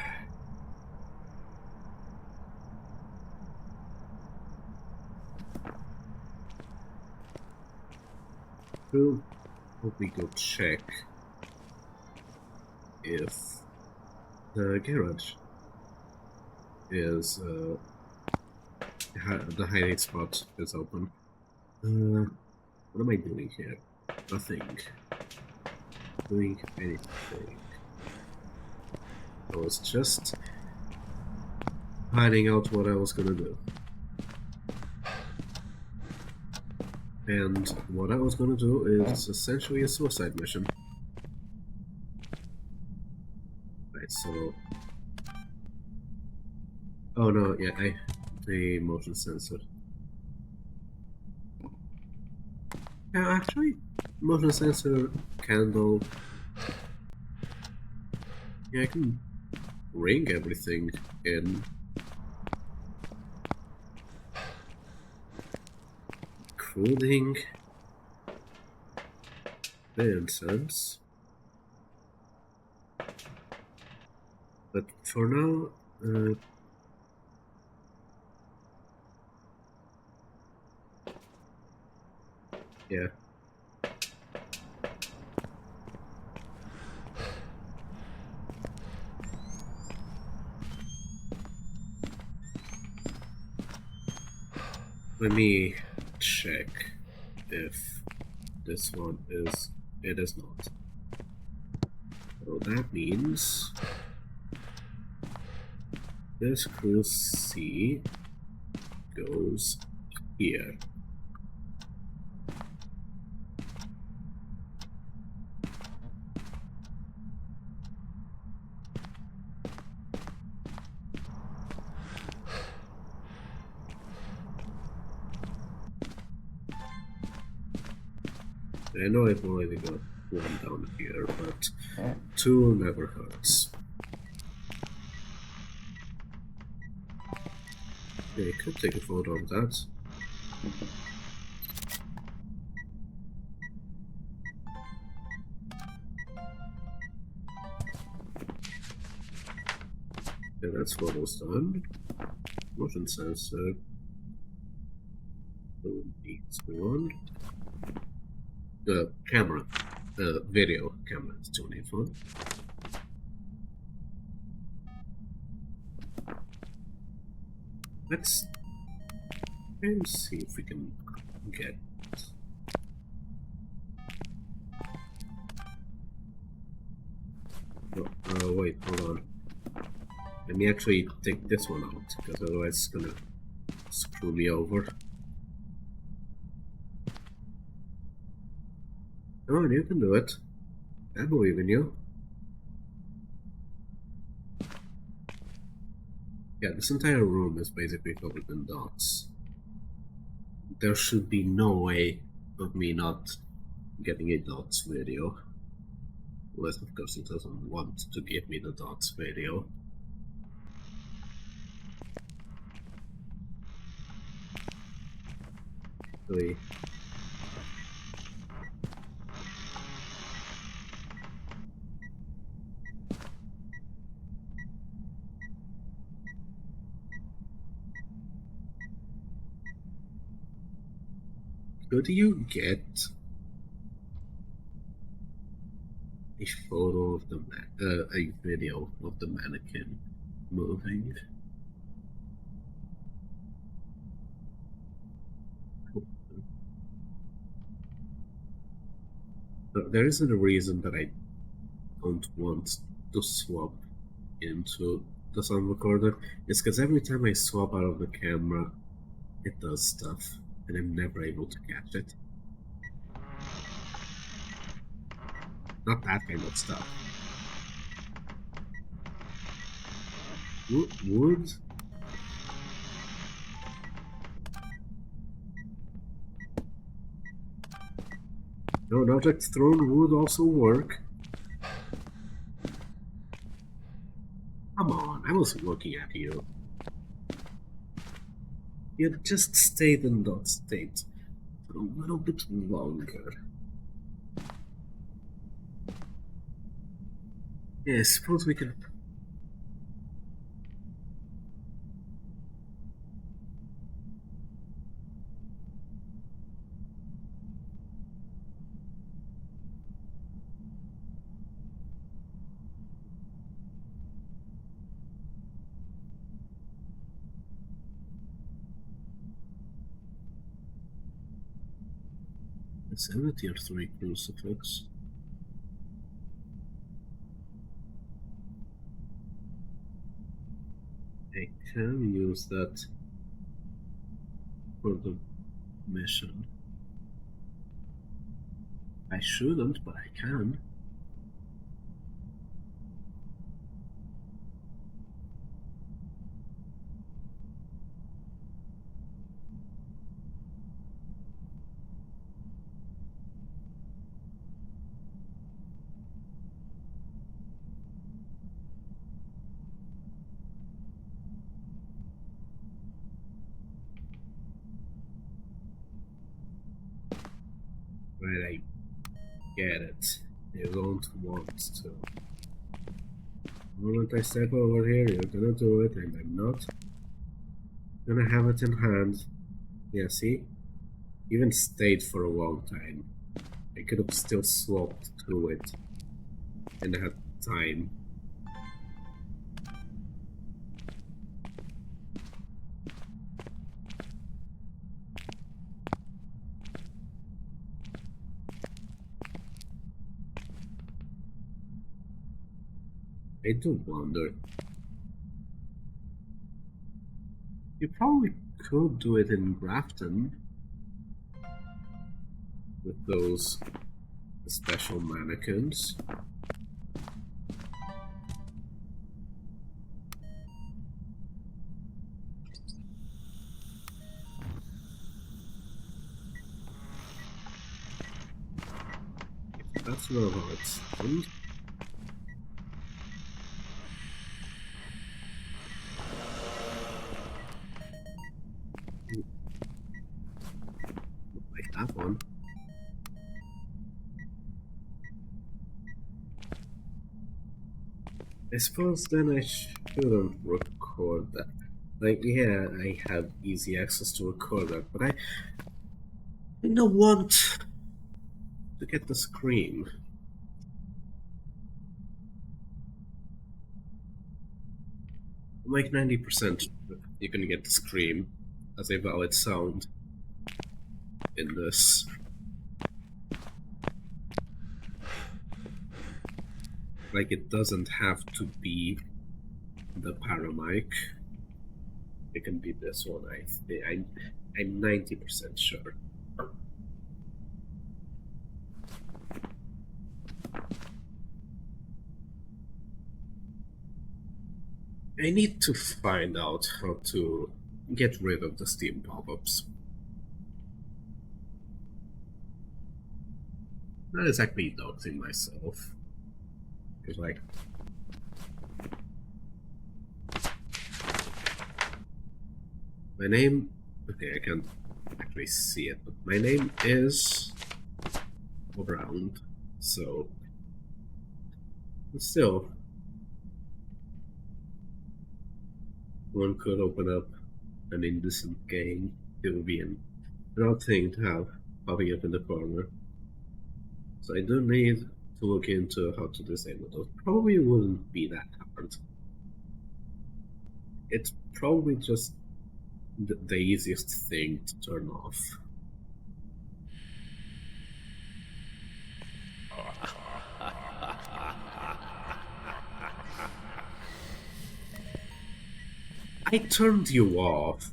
We'll probably go check if the garage is the hiding spot is open. What am I doing here? Nothing. Doing anything. I was just finding out what I was gonna do. And what I was gonna do is essentially a suicide mission. Right, so... Oh no, yeah, the motion sensor. Yeah, actually, motion sensor, candle... Yeah, I can ring everything in. Including the incense. But for now, yeah. Let me check if this one is... It is not. So that means this crew C goes here. I know I've already got one down here, but 2 never hurts. Yeah, I could take a photo of that. Okay, that's photos done. Motion sensor. Needs one. The camera. The video camera still needs one. Let's see if we can get. Oh, wait, hold on. Let me actually take this one out, because otherwise it's gonna screw me over. Oh, you can do it. I believe in you. Yeah, this entire room is basically covered in dots. There should be no way of me not getting a dots video. Unless, of course, it doesn't want to give me the dots video. Really. Could you get a photo of the a video of the mannequin moving? But there isn't a reason that I don't want to swap into the sound recorder. It's because every time I swap out of the camera, it does stuff, and I'm never able to catch it. Not that kind of stuff. Wood? No, an object thrown would also work. Come on, I was looking at you. You just stayed in that state for a little bit longer. Yeah, I suppose we can. It's a tier 3 crucifix. I can use that for the mission. I shouldn't, but I can. Right, I get it. They don't want to. The moment I step over here, you're gonna do it, and I'm not gonna have it in hand. Yeah, see? Even stayed for a long time. I could have still swapped through it and had time. I do wonder. You probably could do it in Grafton with those special mannequins. That's not how it's done. I have one. I suppose then I shouldn't record that. Like, yeah, I have easy access to record that, but I don't want to get the scream. I'm like 90% you can get the scream as a valid sound in this. Like, it doesn't have to be the paramic. It can be this one. I'm 90% sure. I need to find out how to get rid of the Steam pop-ups. Not exactly doxing myself. Because, like, my name. Okay, I can't actually see it, but my name is around, so. But still, one could open up an indecent game. It would be an odd thing to have popping up in the corner. So I do need to look into how to disable those. Probably wouldn't be that hard. It's probably just the easiest thing to turn off. I turned you off.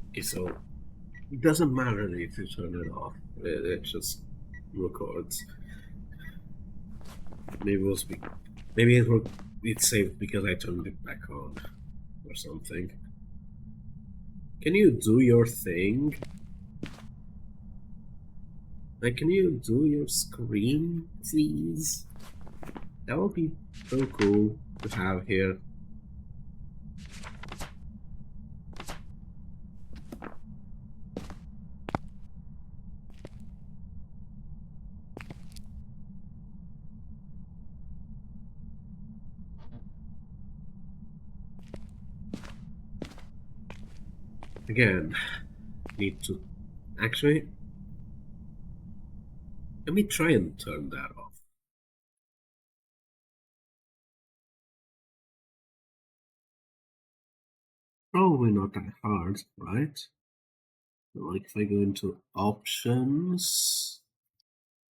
Okay, so it doesn't matter if you turn it off. It just records. Maybe we'll speak. Maybe it's saved because I turned it back on or something. Can you do your thing? Like, can you do your screen, please? That would be so cool to have here. Again, need to actually let me try and turn that off. Probably not that hard, right? Like if I go into options.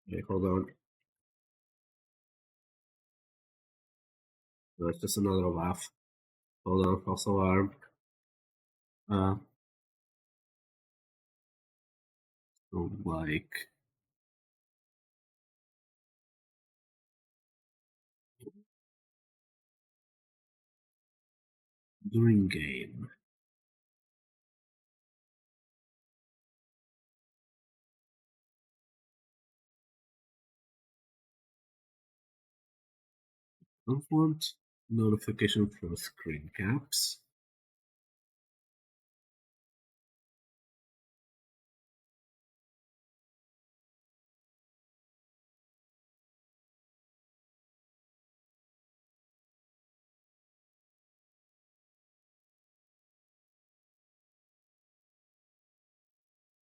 Okay, hold on. No, it's just another laugh. Hold on, false alarm. So like during game. Don't want notification for screen caps.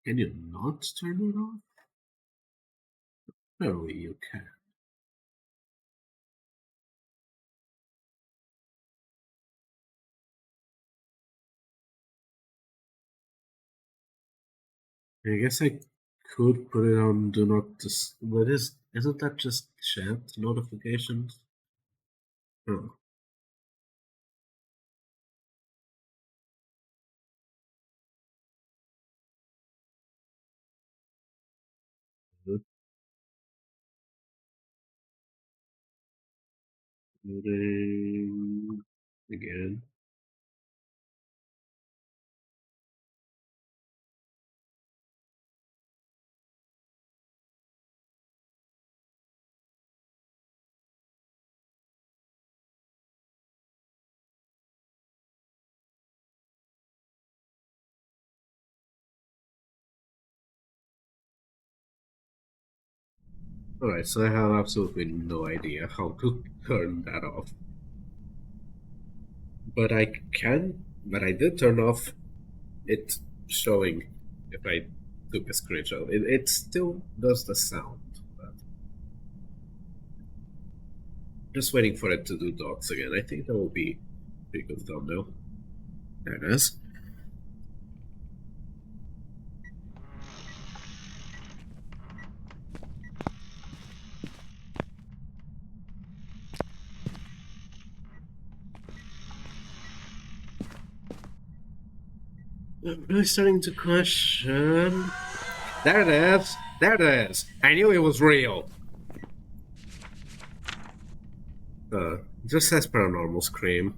Can you not turn it off? Surely you can. I guess I could put it on do not what isn't that just chat notifications? Oh. Loading again. Alright, so I have absolutely no idea how to turn that off. But I did turn off it showing if I took a screenshot. It still does the sound, but just waiting for it to do dogs again. I think that will be a pretty good thumbnail. There it is. I'm really starting to question. There it is! There it is! I knew it was real! Just says paranormal scream.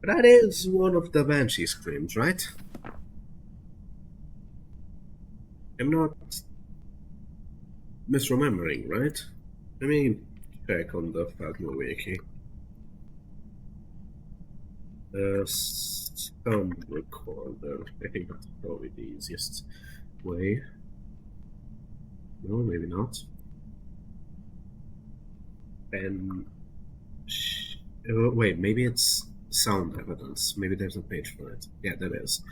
That is one of the Banshee screams, right? I'm not misremembering, right? Let me check on the Phasmo wiki. Sound recorder. I think that's probably the easiest way. No, maybe not. And wait, maybe it's sound evidence. Maybe there's a page for it. Yeah, that is.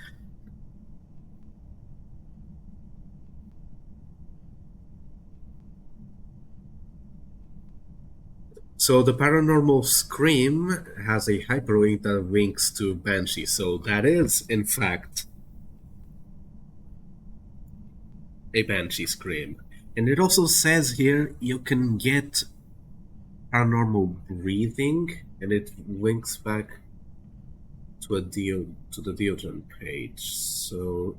So the paranormal scream has a hyperlink that links to Banshee. So that is, in fact, a Banshee scream. And it also says here you can get paranormal breathing, and it links back to the Diogen page. So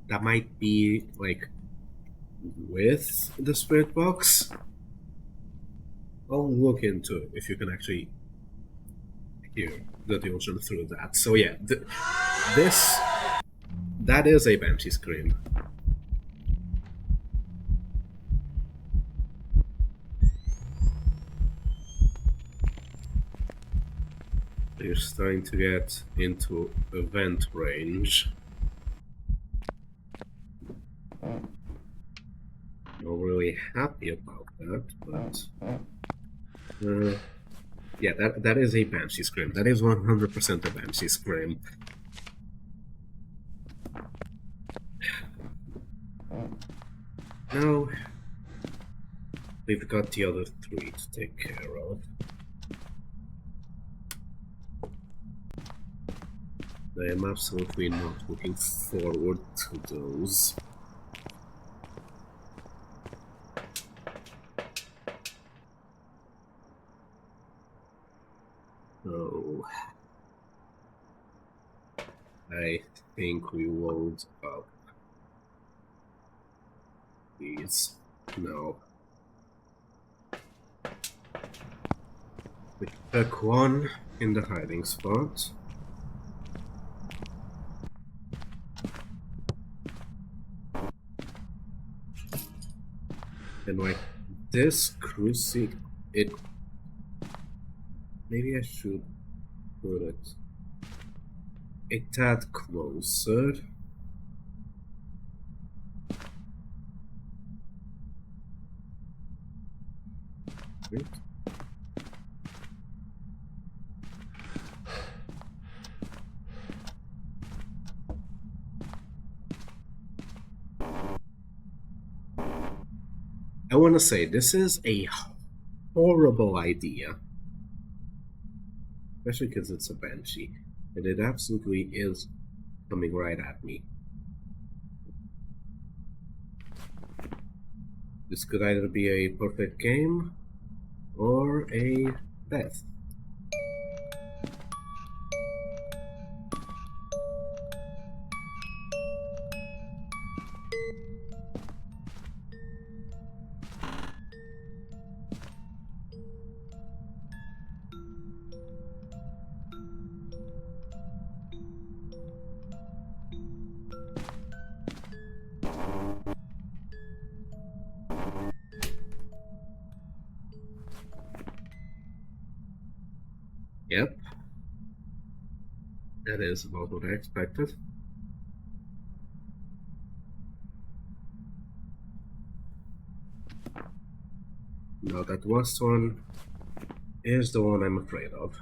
that might be like with the spirit box. I'll look into it if you can actually hear the Diogen through that. So yeah, that is a Banshee scream. You're starting to get into event range. Not really happy about that, but yeah, that is a Banshee scream. That is 100% a Banshee scream. Now we've got the other three to take care of. I am absolutely not looking forward to those. Oh, I think we load up these. No. We pick one in the hiding spot. And like this crucifix, maybe I should put it a tad closer. Right. I want to say this is a horrible idea, especially because it's a Banshee, and it absolutely is coming right at me. This could either be a perfect game or a death. Yep. That is about what I expected. Now that last one is the one I'm afraid of.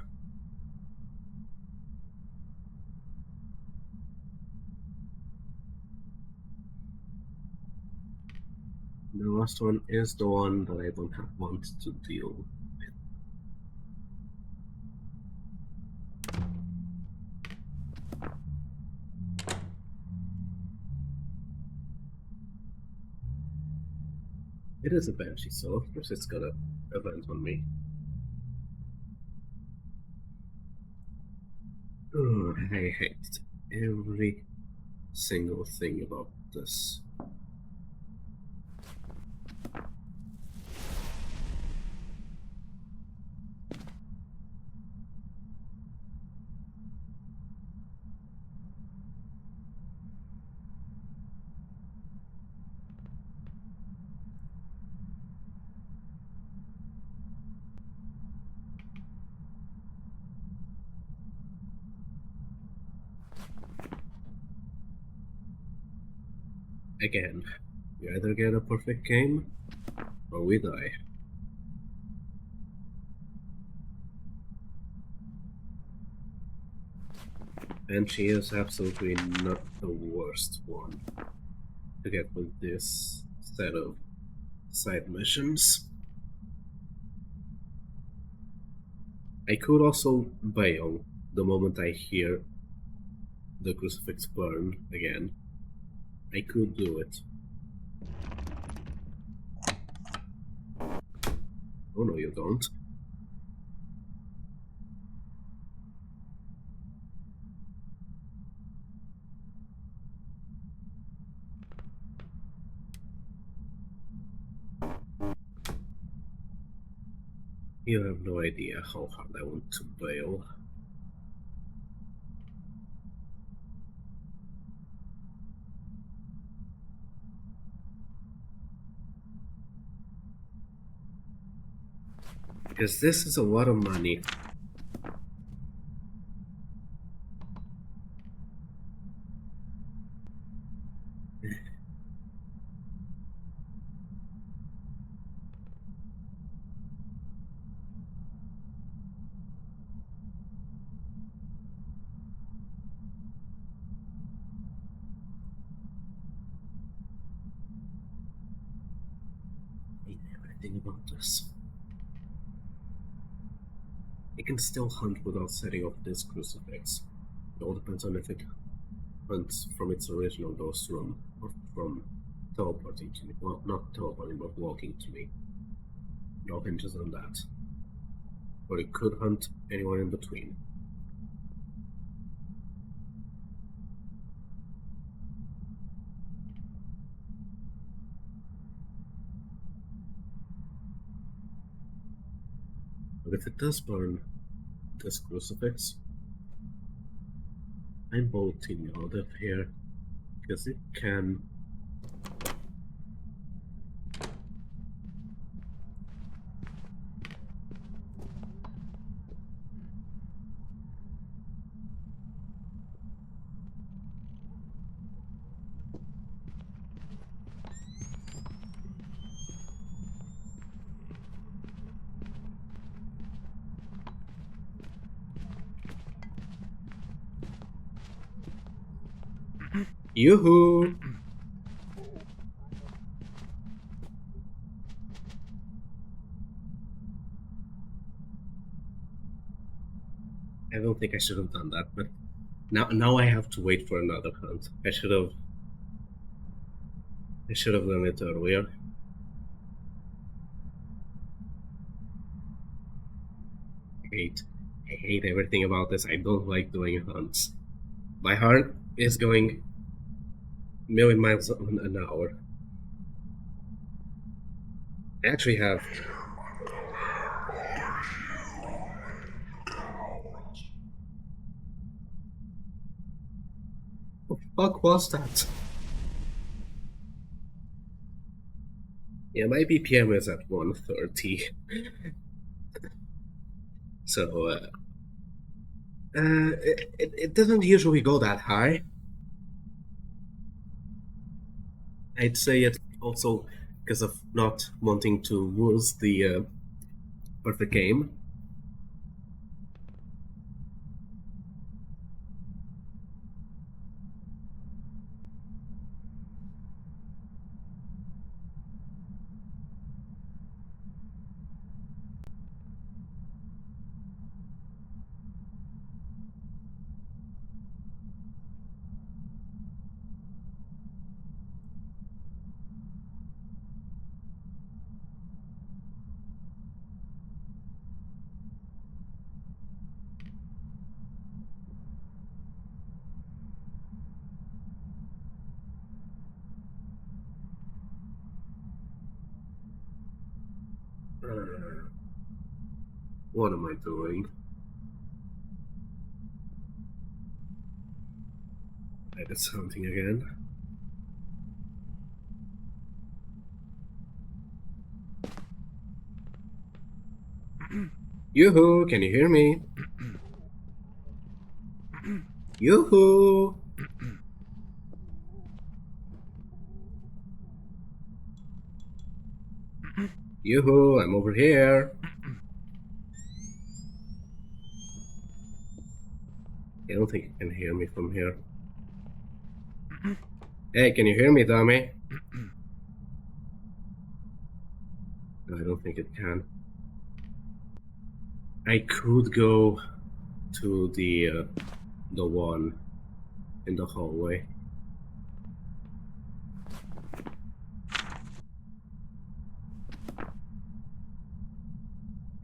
The last one is the one that I don't want to deal with. It is a Banshee, so of course it's gonna event on me. Oh, I hate every single thing about this. Again, we either get a perfect game, or we die. And she is absolutely not the worst one to get with this set of side missions. I could also bail the moment I hear the crucifix burn again. I could do it. Oh no, you don't. You have no idea how hard I want to bail. Because this is a lot of money. I hate everything about this. I can still hunt without setting off this crucifix. It all depends on if it hunts from its original ghost room or from teleporting to me. Well, not teleporting, but walking to me. It all hinges on that. Or it could hunt anywhere in between. But if it does burn this crucifix, I'm bolting out of here because it can. Yoo-hoo! I don't think I should have done that, but now I have to wait for another hunt. I should have done it earlier. I hate everything about this. I don't like doing hunts. My heart is going a million miles an hour. I actually have. What the fuck was that? Yeah, my BPM is at 130. So, it doesn't usually go that high. I'd say it's also because of not wanting to lose the perfect game. What am I doing? I did something again. Yoo-hoo, can you hear me? Yoo-hoo! Yoo-hoo, I'm over here. I don't think you can hear me from here. Hey, can you hear me, dummy? No, I don't think it can. I could go to the one in the hallway.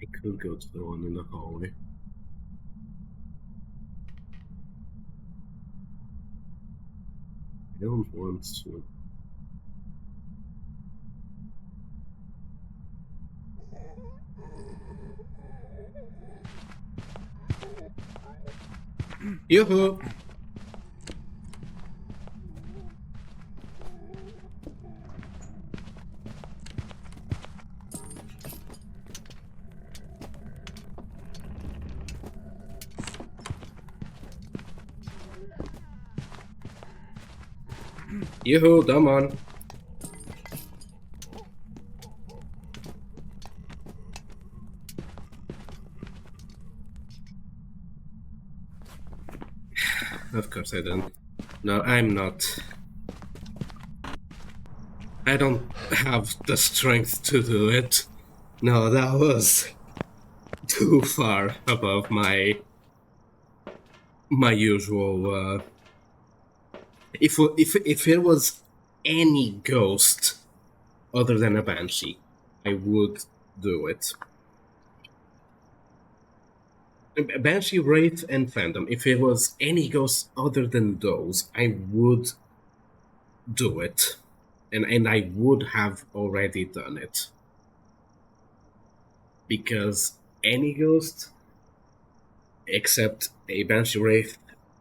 I could go to the one in the hallway. I don't want to. Yoo-hoo! Yoo-hoo, come on. Of course I didn't. No, I'm not. I don't have the strength to do it. No, that was too far above my usual. If it was any ghost other than a Banshee, I would do it. Banshee, Wraith, and Phantom. If it was any ghost other than those, I would do it. And I would have already done it. Because any ghost, except a Banshee, Wraith,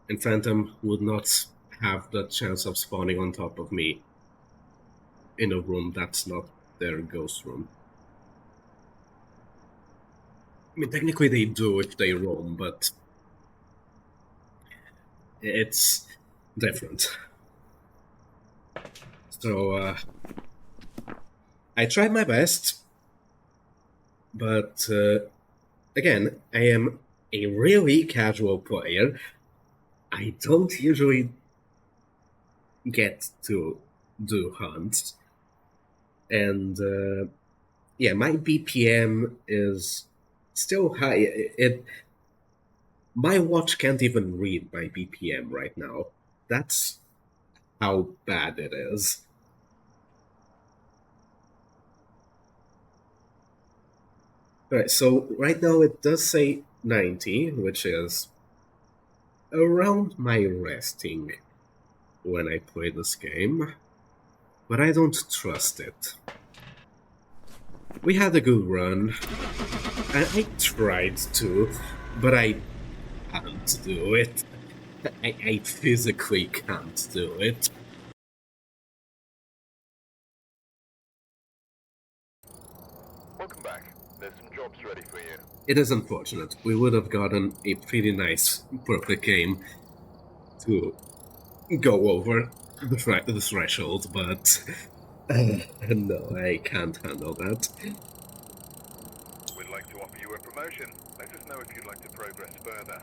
and Phantom, would not have the chance of spawning on top of me in a room that's not their ghost room. I mean, technically they do if they roam, but it's different. So, I tried my best, but again, I am a really casual player. I don't usually get to do hunts, and yeah, my BPM is still high. My watch can't even read my BPM right now. That's how bad it is. Alright, so right now it does say 90, which is around my resting when I play this game, but I don't trust it. We had a good run, and I tried to, but I can't do it. I physically can't do it. Welcome back. There's some jobs ready for you. It is unfortunate. We would have gotten a pretty nice perfect game to go over the threshold, but No, I can't handle that. We'd like to offer you a promotion. Let us know if you'd like to progress further.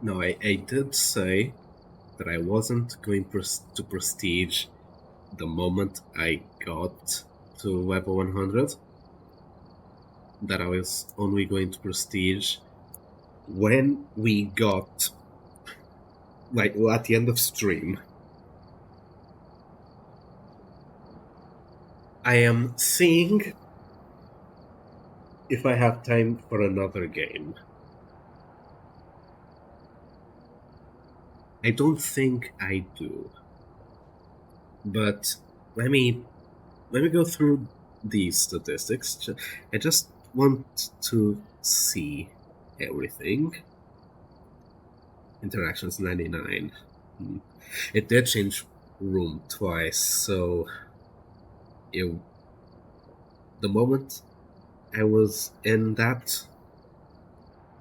No, I did say that I wasn't going to prestige the moment I got to level 100. That I was only going to prestige when we got, like, at the end of stream. I am seeing if I have time for another game. I don't think I do. But let me go through these statistics. I just want to see everything. Interactions 99. It did change room twice, so the moment I was in that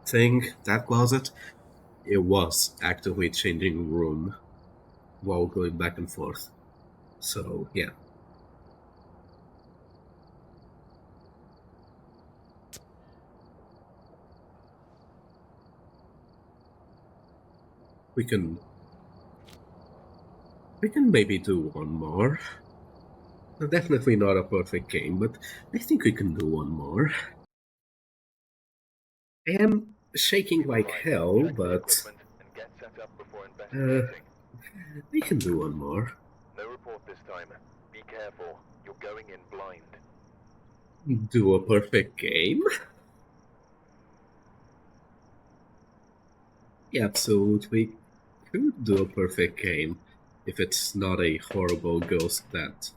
thing, that closet, it was actively changing room while going back and forth. So, yeah. We can maybe do one more. Definitely not a perfect game, but I think we can do one more. I am shaking like hell, Check the but equipment and get set up before investigating. we can do one more. No report this time. Be careful. You're going in blind. Do a perfect game? Yeah, absolutely. Could do a perfect game if it's not a horrible ghost that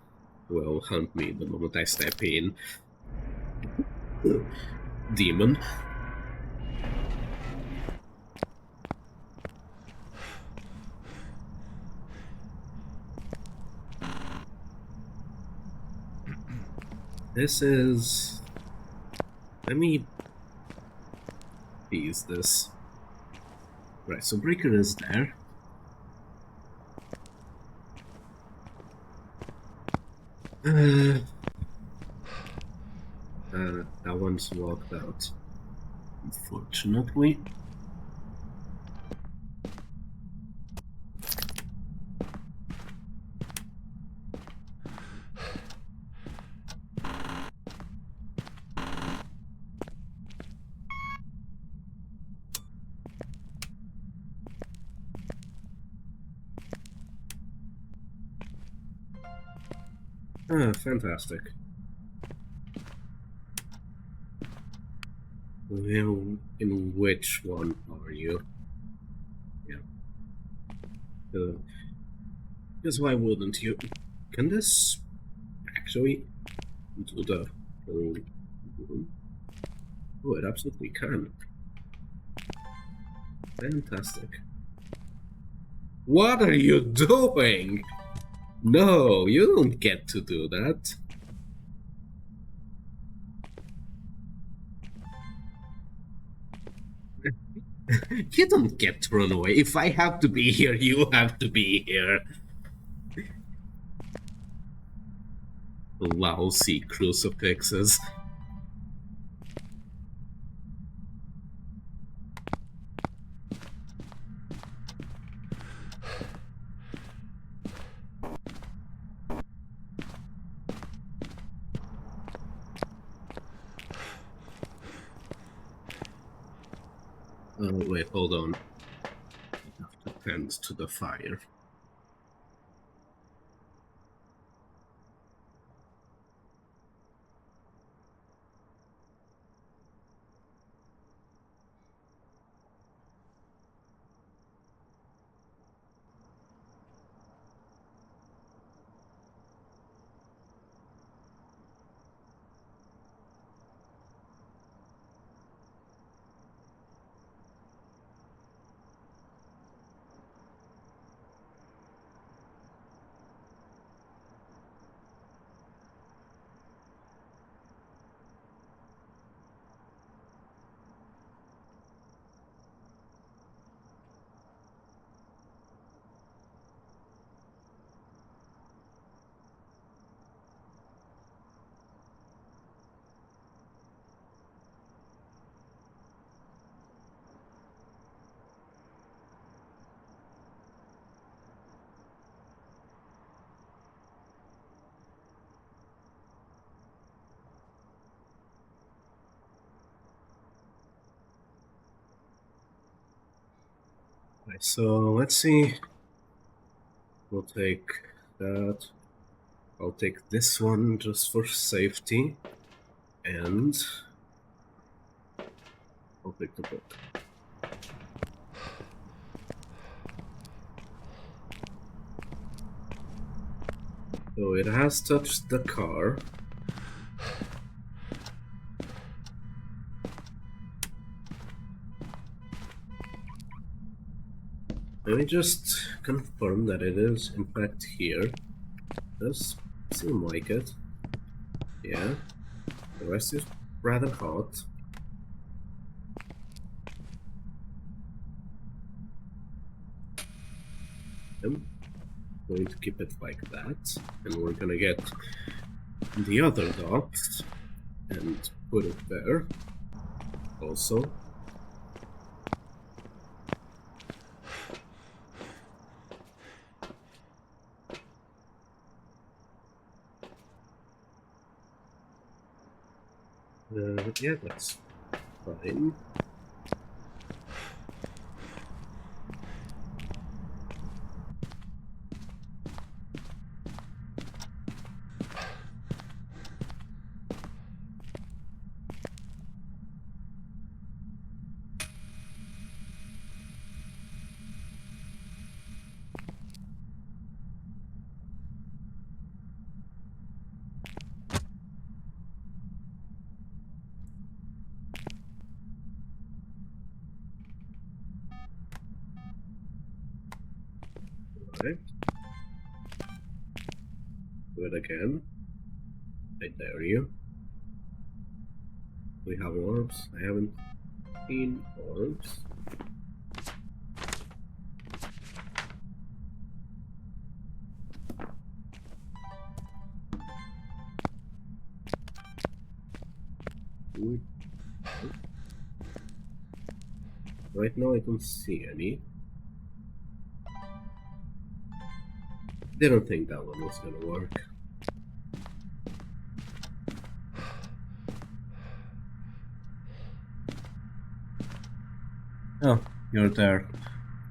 will hunt me the moment I step in. Demon. This is... Let me use this. Right, so Breaker is there. That one's locked out. Unfortunately. Fantastic. Well, in which one are you? Yeah. Because why wouldn't you? Can this actually do the whole room? Oh, it absolutely can. Fantastic. What are you doing? No, you don't get to do that. You don't get to run away. If I have to be here, you have to be here. Lousy crucifixes. Wait, hold on. I have to tend to the fire. Alright, so let's see. We'll take that. I'll take this one just for safety. And I'll pick the book. So it has touched the car. Let me just confirm that it is in fact here. Does seem like it. Yeah. The rest is rather hot. I'm going to keep it like that, and we're gonna get the other dots and put it there also. Yeah, that's fine. Alright. Do it again. I dare you. We have orbs. I haven't seen orbs. Right now I don't see any. Didn't think that one was gonna work. Oh, you're there.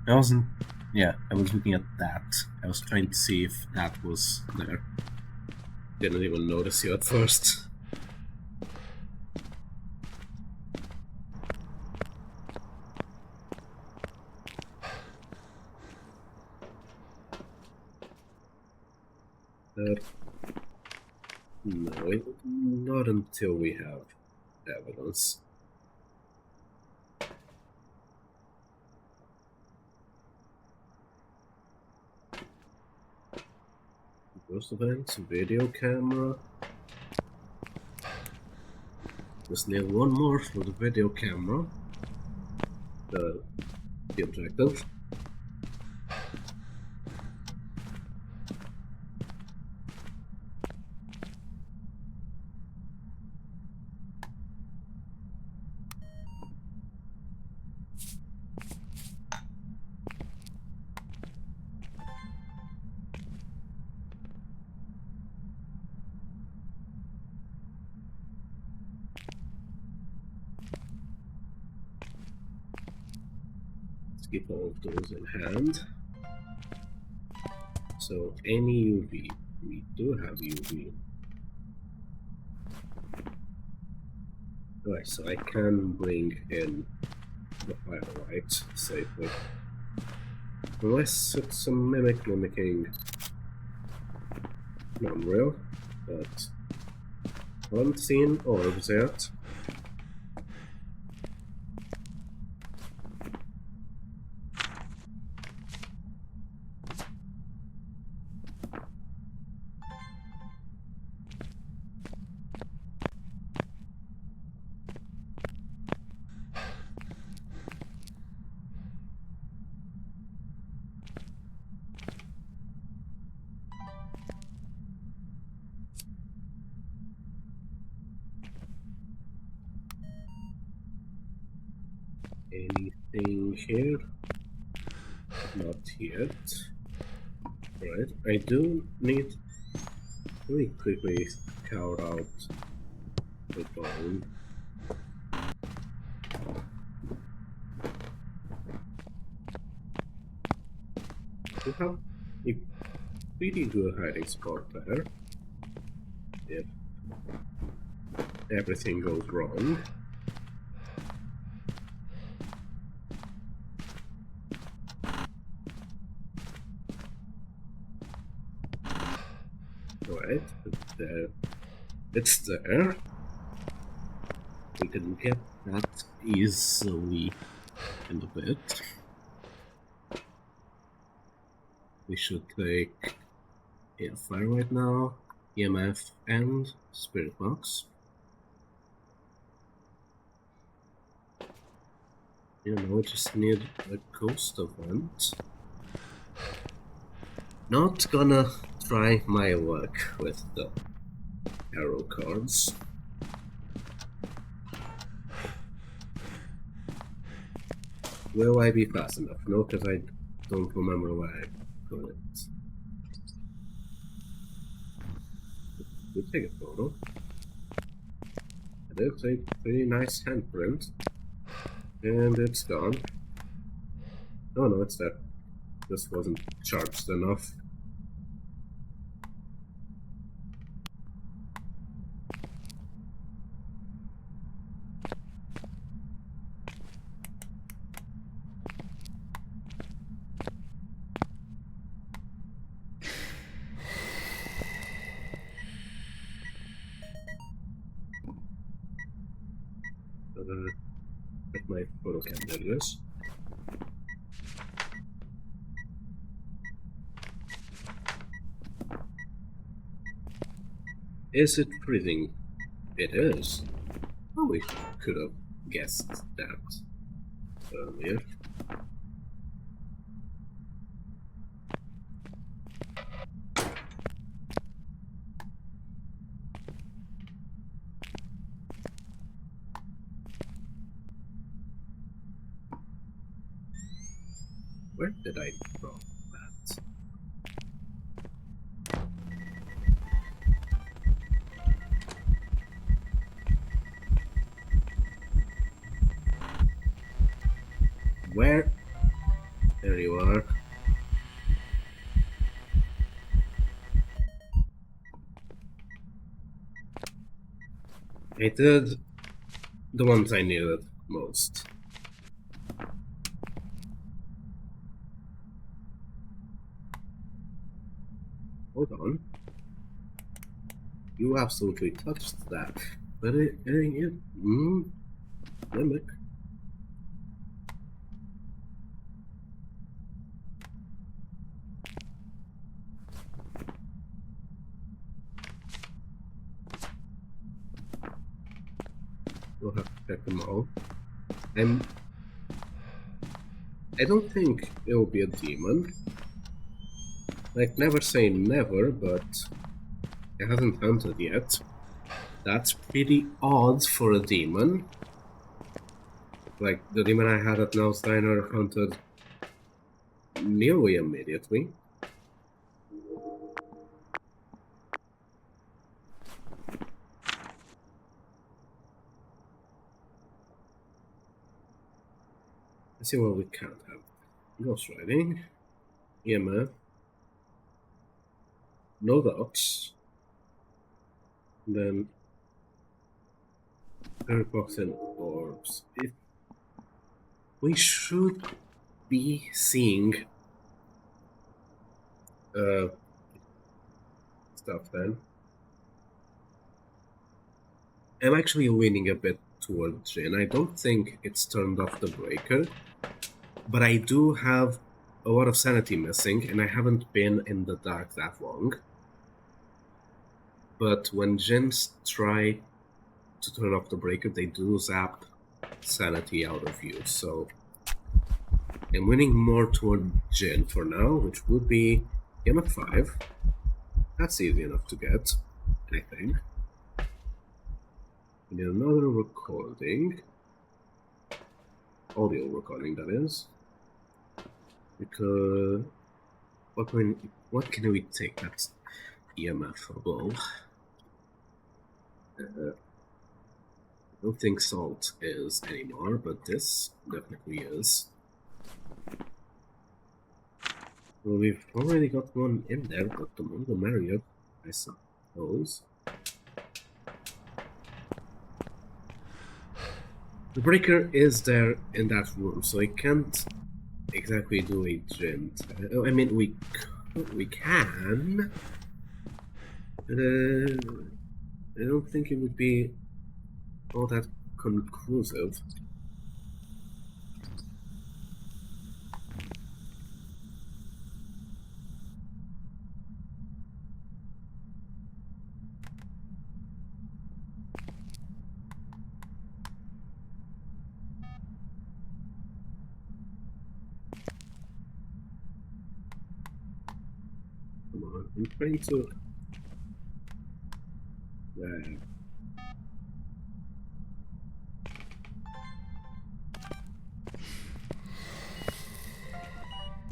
I wasn't... Yeah, I was looking at that. I was trying to see if that was there. Didn't even notice you at first. No, not until we have evidence. Ghost events, video camera. Just need one more for the video camera. The objective. Keep all of those in hand. So any UV, we do have UV. Alright, so I can bring in the firelight safely. Unless it's some mimicking non-real, but I haven't seen orbs yet. Anything here? Not yet. Right, I do need... Let me quickly scout out the bone. We have a pretty good hiding spot there. If everything goes wrong. Right, it's there. We can get that easily in a bit. We should take fire right now, EMF and spirit box. You know, we just need a ghost event. Not gonna try my luck with the arrow cards. Will I be fast enough? No, because I don't remember where I put it. We take a photo. It is a pretty nice handprint. And it's gone. Oh no, it's there. This wasn't charged enough. At my photo cam, there it is. Is it freezing? It is. Oh, we could have guessed that earlier. Where did I drop that? Where? There you are. I did the ones I needed most. Hold on. You absolutely touched that. But mimic. We'll have to check them all. I don't think it'll be a demon. Like, never say never, but it hasn't hunted yet. That's pretty odd for a demon. Like, the demon I had at Nell's Diner hunted nearly immediately. Let's see what we can't have. Ghost riding, EMF, no dots, then spirit box and orbs. We should be seeing stuff then. I'm actually leaning a bit towards Jin. I don't think it's turned off the breaker, but I do have a lot of sanity missing, and I haven't been in the dark that long. But when Jins try to turn off the breaker, they do zap sanity out of you, so I'm winning more toward Jin for now, which would be EMF 5. That's easy enough to get, I think. We need another recording. Audio recording, that is. Because what can we take that's EMF-able? I don't think salt is anymore, but this definitely is. Well, we've already got one in there, but the more the merrier, I suppose. The breaker is there in that room, so I can't exactly do a gent. I mean, we can. But, I don't think it would be all that conclusive. Come on, I'm trying to.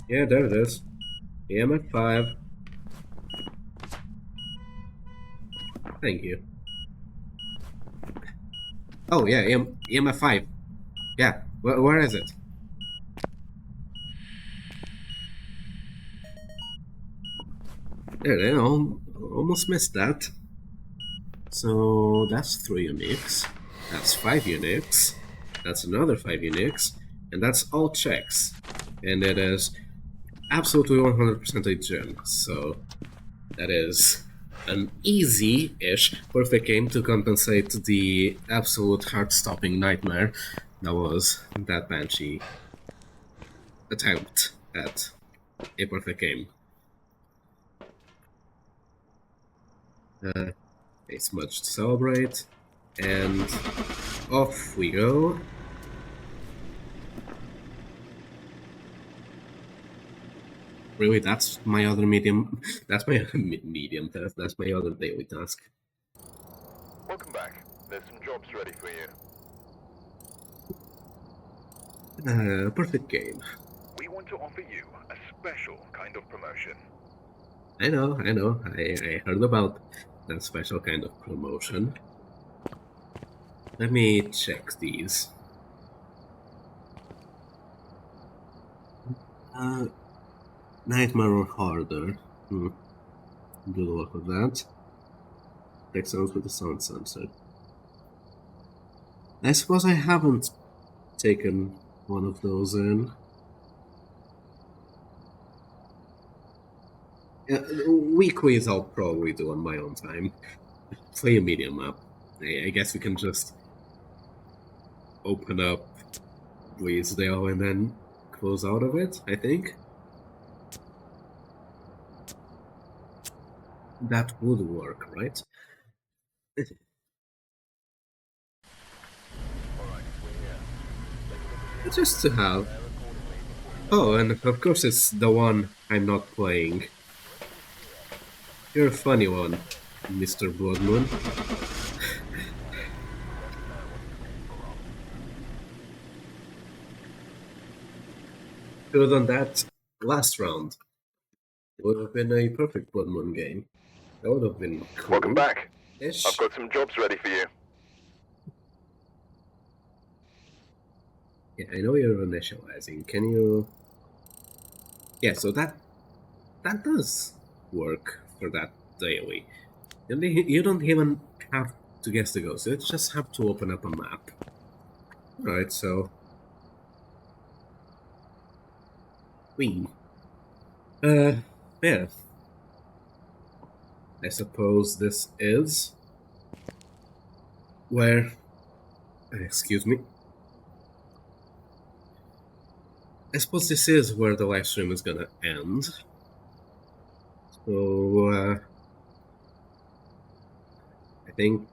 Yeah, there it is. EMF 5. Thank you. Oh, yeah, EMF 5. Yeah, where is it? There, I almost missed that. So that's 3 uniques. That's 5 uniques. That's another 5 uniques. And that's all checks. And it is absolutely 100% a gem. So that is an easy-ish perfect game to compensate the absolute heart-stopping nightmare that was that Banshee attempt at a perfect game. A smudge to celebrate, and off we go. Really, that's my other medium. That's my medium task. That's my other daily task. Welcome back. There's some jobs ready for you. Perfect game. We want to offer you a special kind of promotion. I know. I heard about that special kind of promotion. Let me check these. Nightmare or Harder. Good luck with that. Take sounds with the sound sensor. I suppose I haven't taken one of those in. Weeklies I'll probably do on my own time. Play a medium map. I guess we can just open up Bleasdale and then close out of it, I think. That would work, right? Just to have. Oh, and of course it's the one I'm not playing. You're a funny one, Mr. Bloodmoon. Could have done that last round. It would have been a perfect Bloodmoon game. That would have been cool. Welcome back. I've got some jobs ready for you. Yeah, I know you're initializing. Can you... Yeah, so that does work for that daily. You don't even have to guess the ghost. You just have to open up a map. Alright, so... Yeah. I suppose this is... where... Excuse me. I suppose this is where the live stream is gonna end. So, I think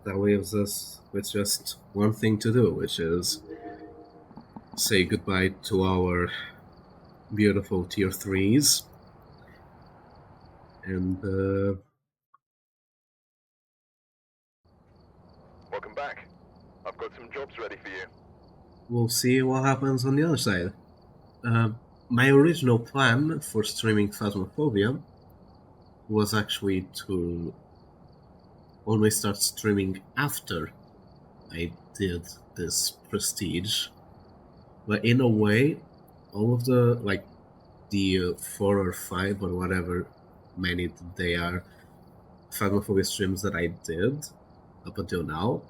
that leaves us with just one thing to do, which is say goodbye to our beautiful tier 3s. And, Welcome back. I've got some jobs ready for you. we'll see what happens on the other side. My original plan for streaming Phasmophobia was actually to only start streaming after I did this prestige. But in a way, all of the the 4 or 5 or whatever many they are Phasmophobia streams that I did up until now,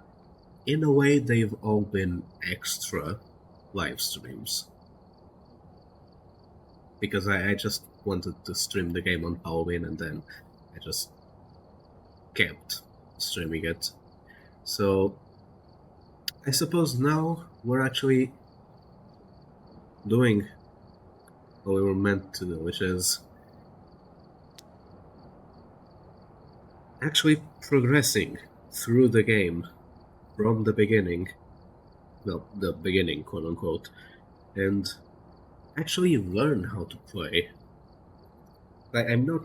in a way they've all been extra live streams. Because I just wanted to stream the game on Halloween and then I just kept streaming it. So I suppose now we're actually doing what we were meant to do, which is actually progressing through the game from the beginning, well, the beginning, quote unquote, and actually learn how to play. Like, I'm not,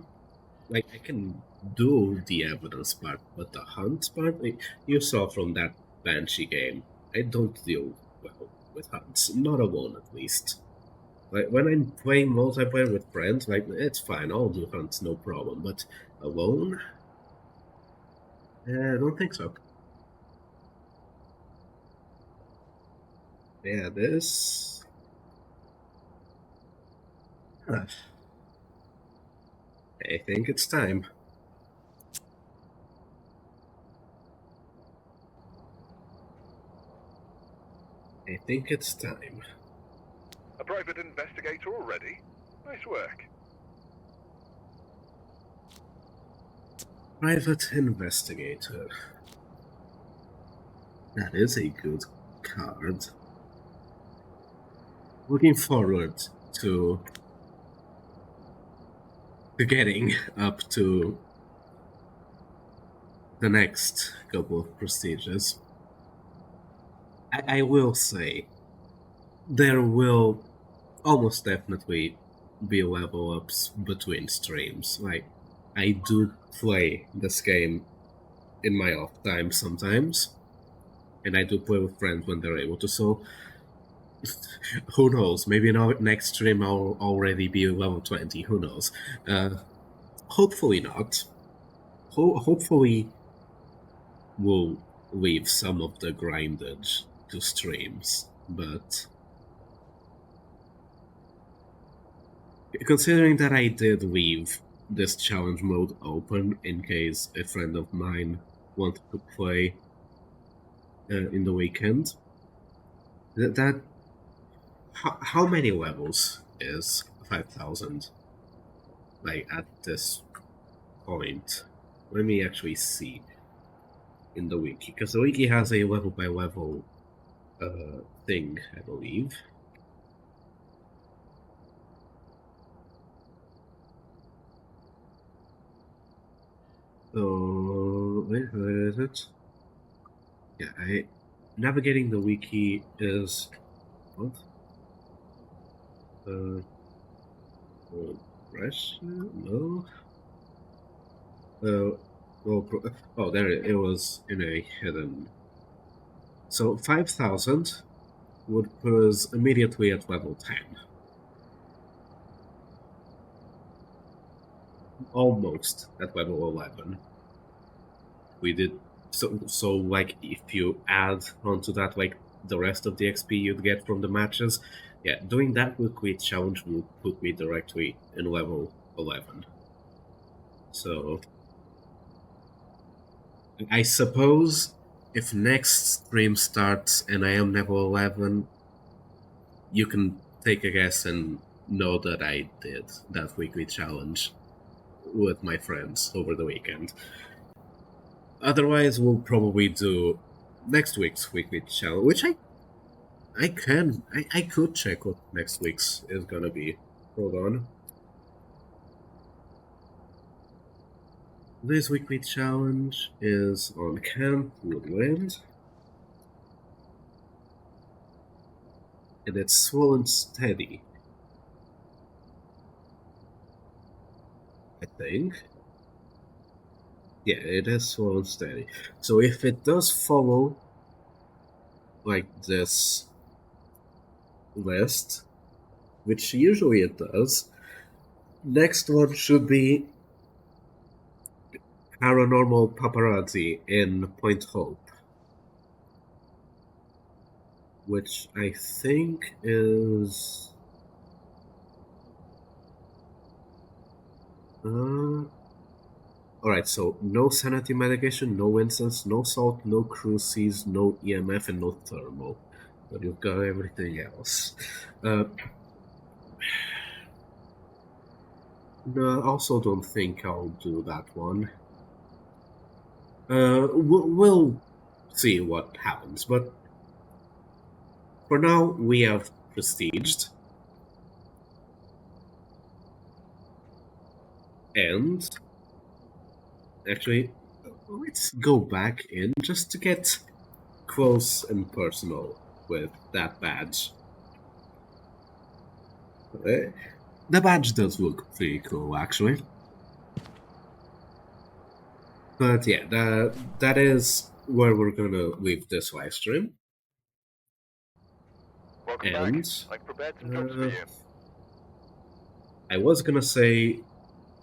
like, I can do the evidence part, but the hunt part, you saw from that Banshee game, I don't deal well with hunts, not alone at least. Like, when I'm playing multiplayer with friends, like, it's fine, I'll do hunts, no problem, but alone? I don't think so. Yeah, this... I think it's time. I think it's time. A private investigator already? Nice work. Private investigator. That is a good card. Looking forward to getting up to the next couple of prestiges. I will say, there will almost definitely be level ups between streams. Like, I do play this game in my off time sometimes, and I do play with friends when they're able to, so who knows, maybe in our next stream I'll already be level 20, who knows. Hopefully not. Hopefully we'll leave some of the grindage to streams, but considering that I did leave this challenge mode open in case a friend of mine wanted to play in the weekend, that how many levels is 5,000? Like, at this point, let me actually see in the wiki, because the wiki has a level by level thing, I believe. So, wait, where is it? Yeah, navigating the wiki is what? Russia? No. Oh, there it was in a hidden. So 5,000 would put us immediately at level 10. Almost at level 11. We did so like, if you add onto that like the rest of the XP you'd get from the matches, yeah, doing that weekly challenge will put me directly in level 11. So I suppose if next stream starts and I am level 11, you can take a guess and know that I did that weekly challenge with my friends over the weekend. Otherwise, we'll probably do next week's weekly challenge, which I could check what next week's is gonna be. Hold on. This weekly challenge is on Camp Woodland. And it's Swollen Steady, I think. Yeah, it is Swollen Steady. So if it does follow like this list, which usually it does, next one should be Paranormal Paparazzi in Point Hope, which I think is Alright, so no sanity medication, no incense, no salt, no cruces, no EMF, and no thermal. But you've got everything else. No, I also don't think I'll do that one. We'll see what happens, but for now we have prestiged. And actually, let's go back in just to get close and personal with that badge. The badge does look pretty cool, actually. But yeah, that is where we're gonna leave this live stream. Welcome And back. I've prepared some jobs for you. I was gonna say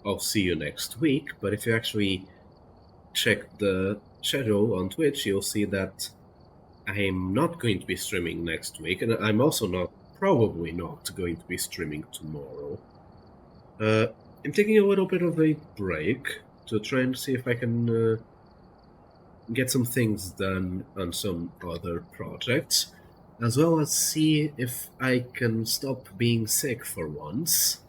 I'll see you next week, but if you actually check the schedule on Twitch, you'll see that I'm not going to be streaming next week, and I'm also probably not going to be streaming tomorrow. I'm taking a little bit of a break to try and see if I can get some things done on some other projects, as well as see if I can stop being sick for once.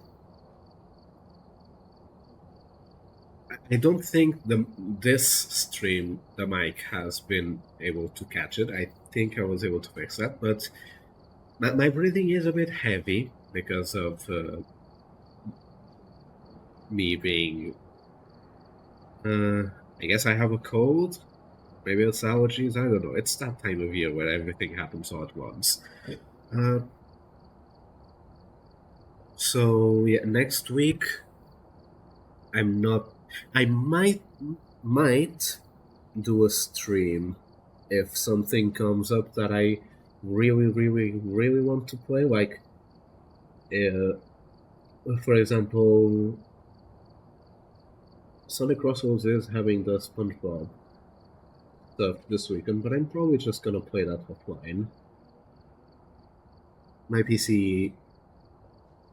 I don't think this stream, the mic has been able to catch it. I think I was able to fix that, but my breathing is a bit heavy because of me being... I guess I have a cold. Maybe it's allergies, I don't know. It's that time of year where everything happens all at once. So yeah, next week I'm not... I might do a stream if something comes up that I really want to play. Like, for example, Sonic Crossroads is having the SpongeBob stuff this weekend, but I'm probably just gonna play that offline. My PC,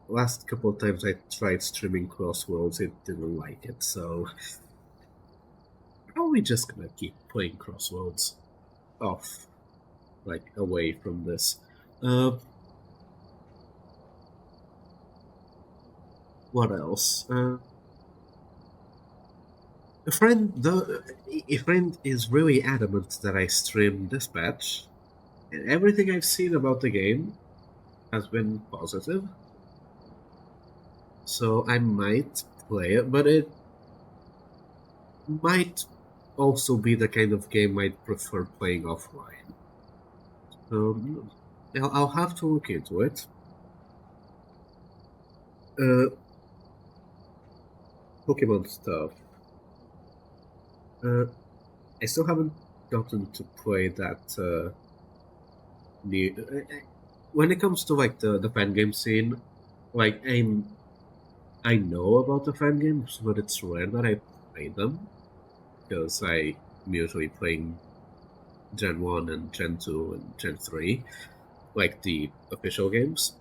last couple of times I tried streaming Crossworlds, it didn't like it, so probably just gonna keep playing Crossworlds off, like, away from this. What else? A friend is really adamant that I stream Dispatch, and everything I've seen about the game has been positive. So I might play it, but it might also be the kind of game I'd prefer playing offline. So I'll have to look into it. Pokemon stuff. I still haven't gotten to play that new... when it comes to like the fan game scene, like I know about the fan games, but it's rare that I play them, because I'm usually playing Gen 1 and Gen 2 and Gen 3, like the official games.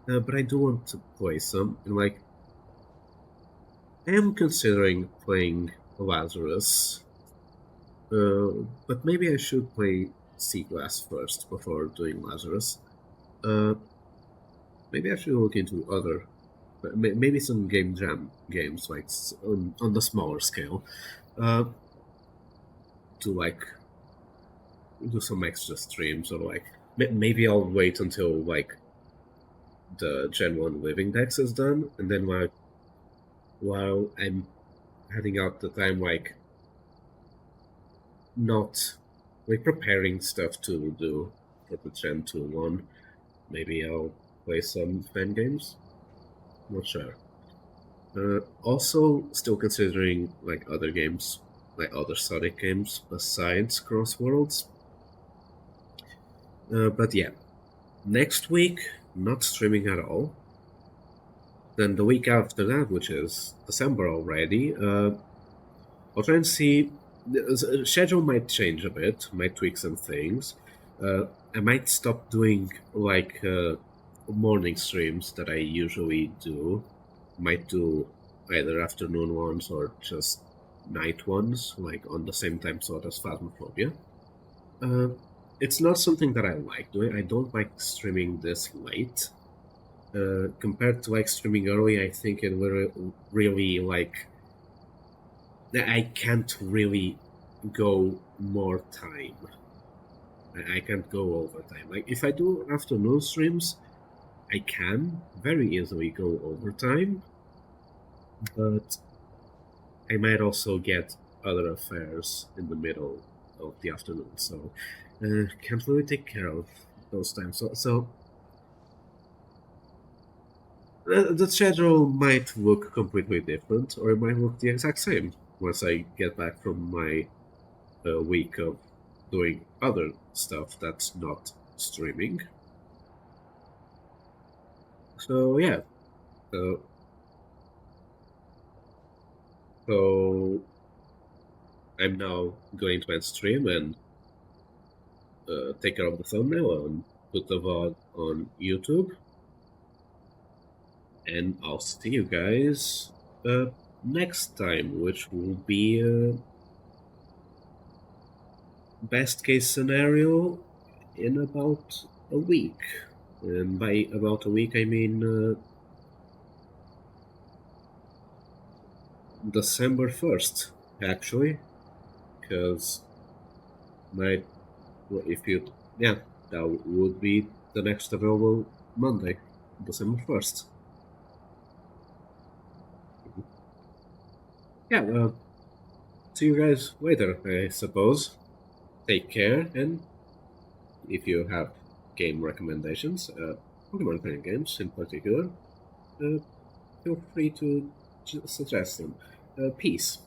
But I do want to play some, and like, I am considering playing Lazarus, but maybe I should play Seaglass first before doing Lazarus. Maybe I should look into other, maybe some game jam games, like on the smaller scale, to like do some extra streams, or like maybe I'll wait until like the Gen 1 Living Dex is done, and then while I'm heading out that I'm like not like preparing stuff to do for the Gen 2 one, maybe I'll play some fan games. Not sure. Also, still considering like other games, like other Sonic games besides Crossworlds. But yeah, next week not streaming at all. Then the week after that, which is December already, I'll try and see. The schedule might change a bit, might tweak some things. I might stop doing like morning streams that I usually do. Might do either afternoon ones or just night ones, like on the same time slot as Phasmophobia. It's not something that I like doing. I don't like streaming this late. Compared to like streaming early, I think it will really like I can't really go more time. I can't go overtime. Like if I do afternoon streams, I can very easily go overtime, but I might also get other affairs in the middle of the afternoon, so can't really take care of those times. So the schedule might look completely different, or it might look the exact same once I get back from my week of doing other stuff that's not streaming. So yeah, so I'm now going to end stream and take care of the thumbnail and put the VOD on YouTube. And I'll see you guys next time, which will be best case scenario in about a week. And by about a week, I mean December 1st, actually, because that would be the next available Monday, December 1st. Yeah, well, see you guys later, I suppose. Take care, and if you have game recommendations, Pokemon playing games in particular, feel free to suggest them. Peace.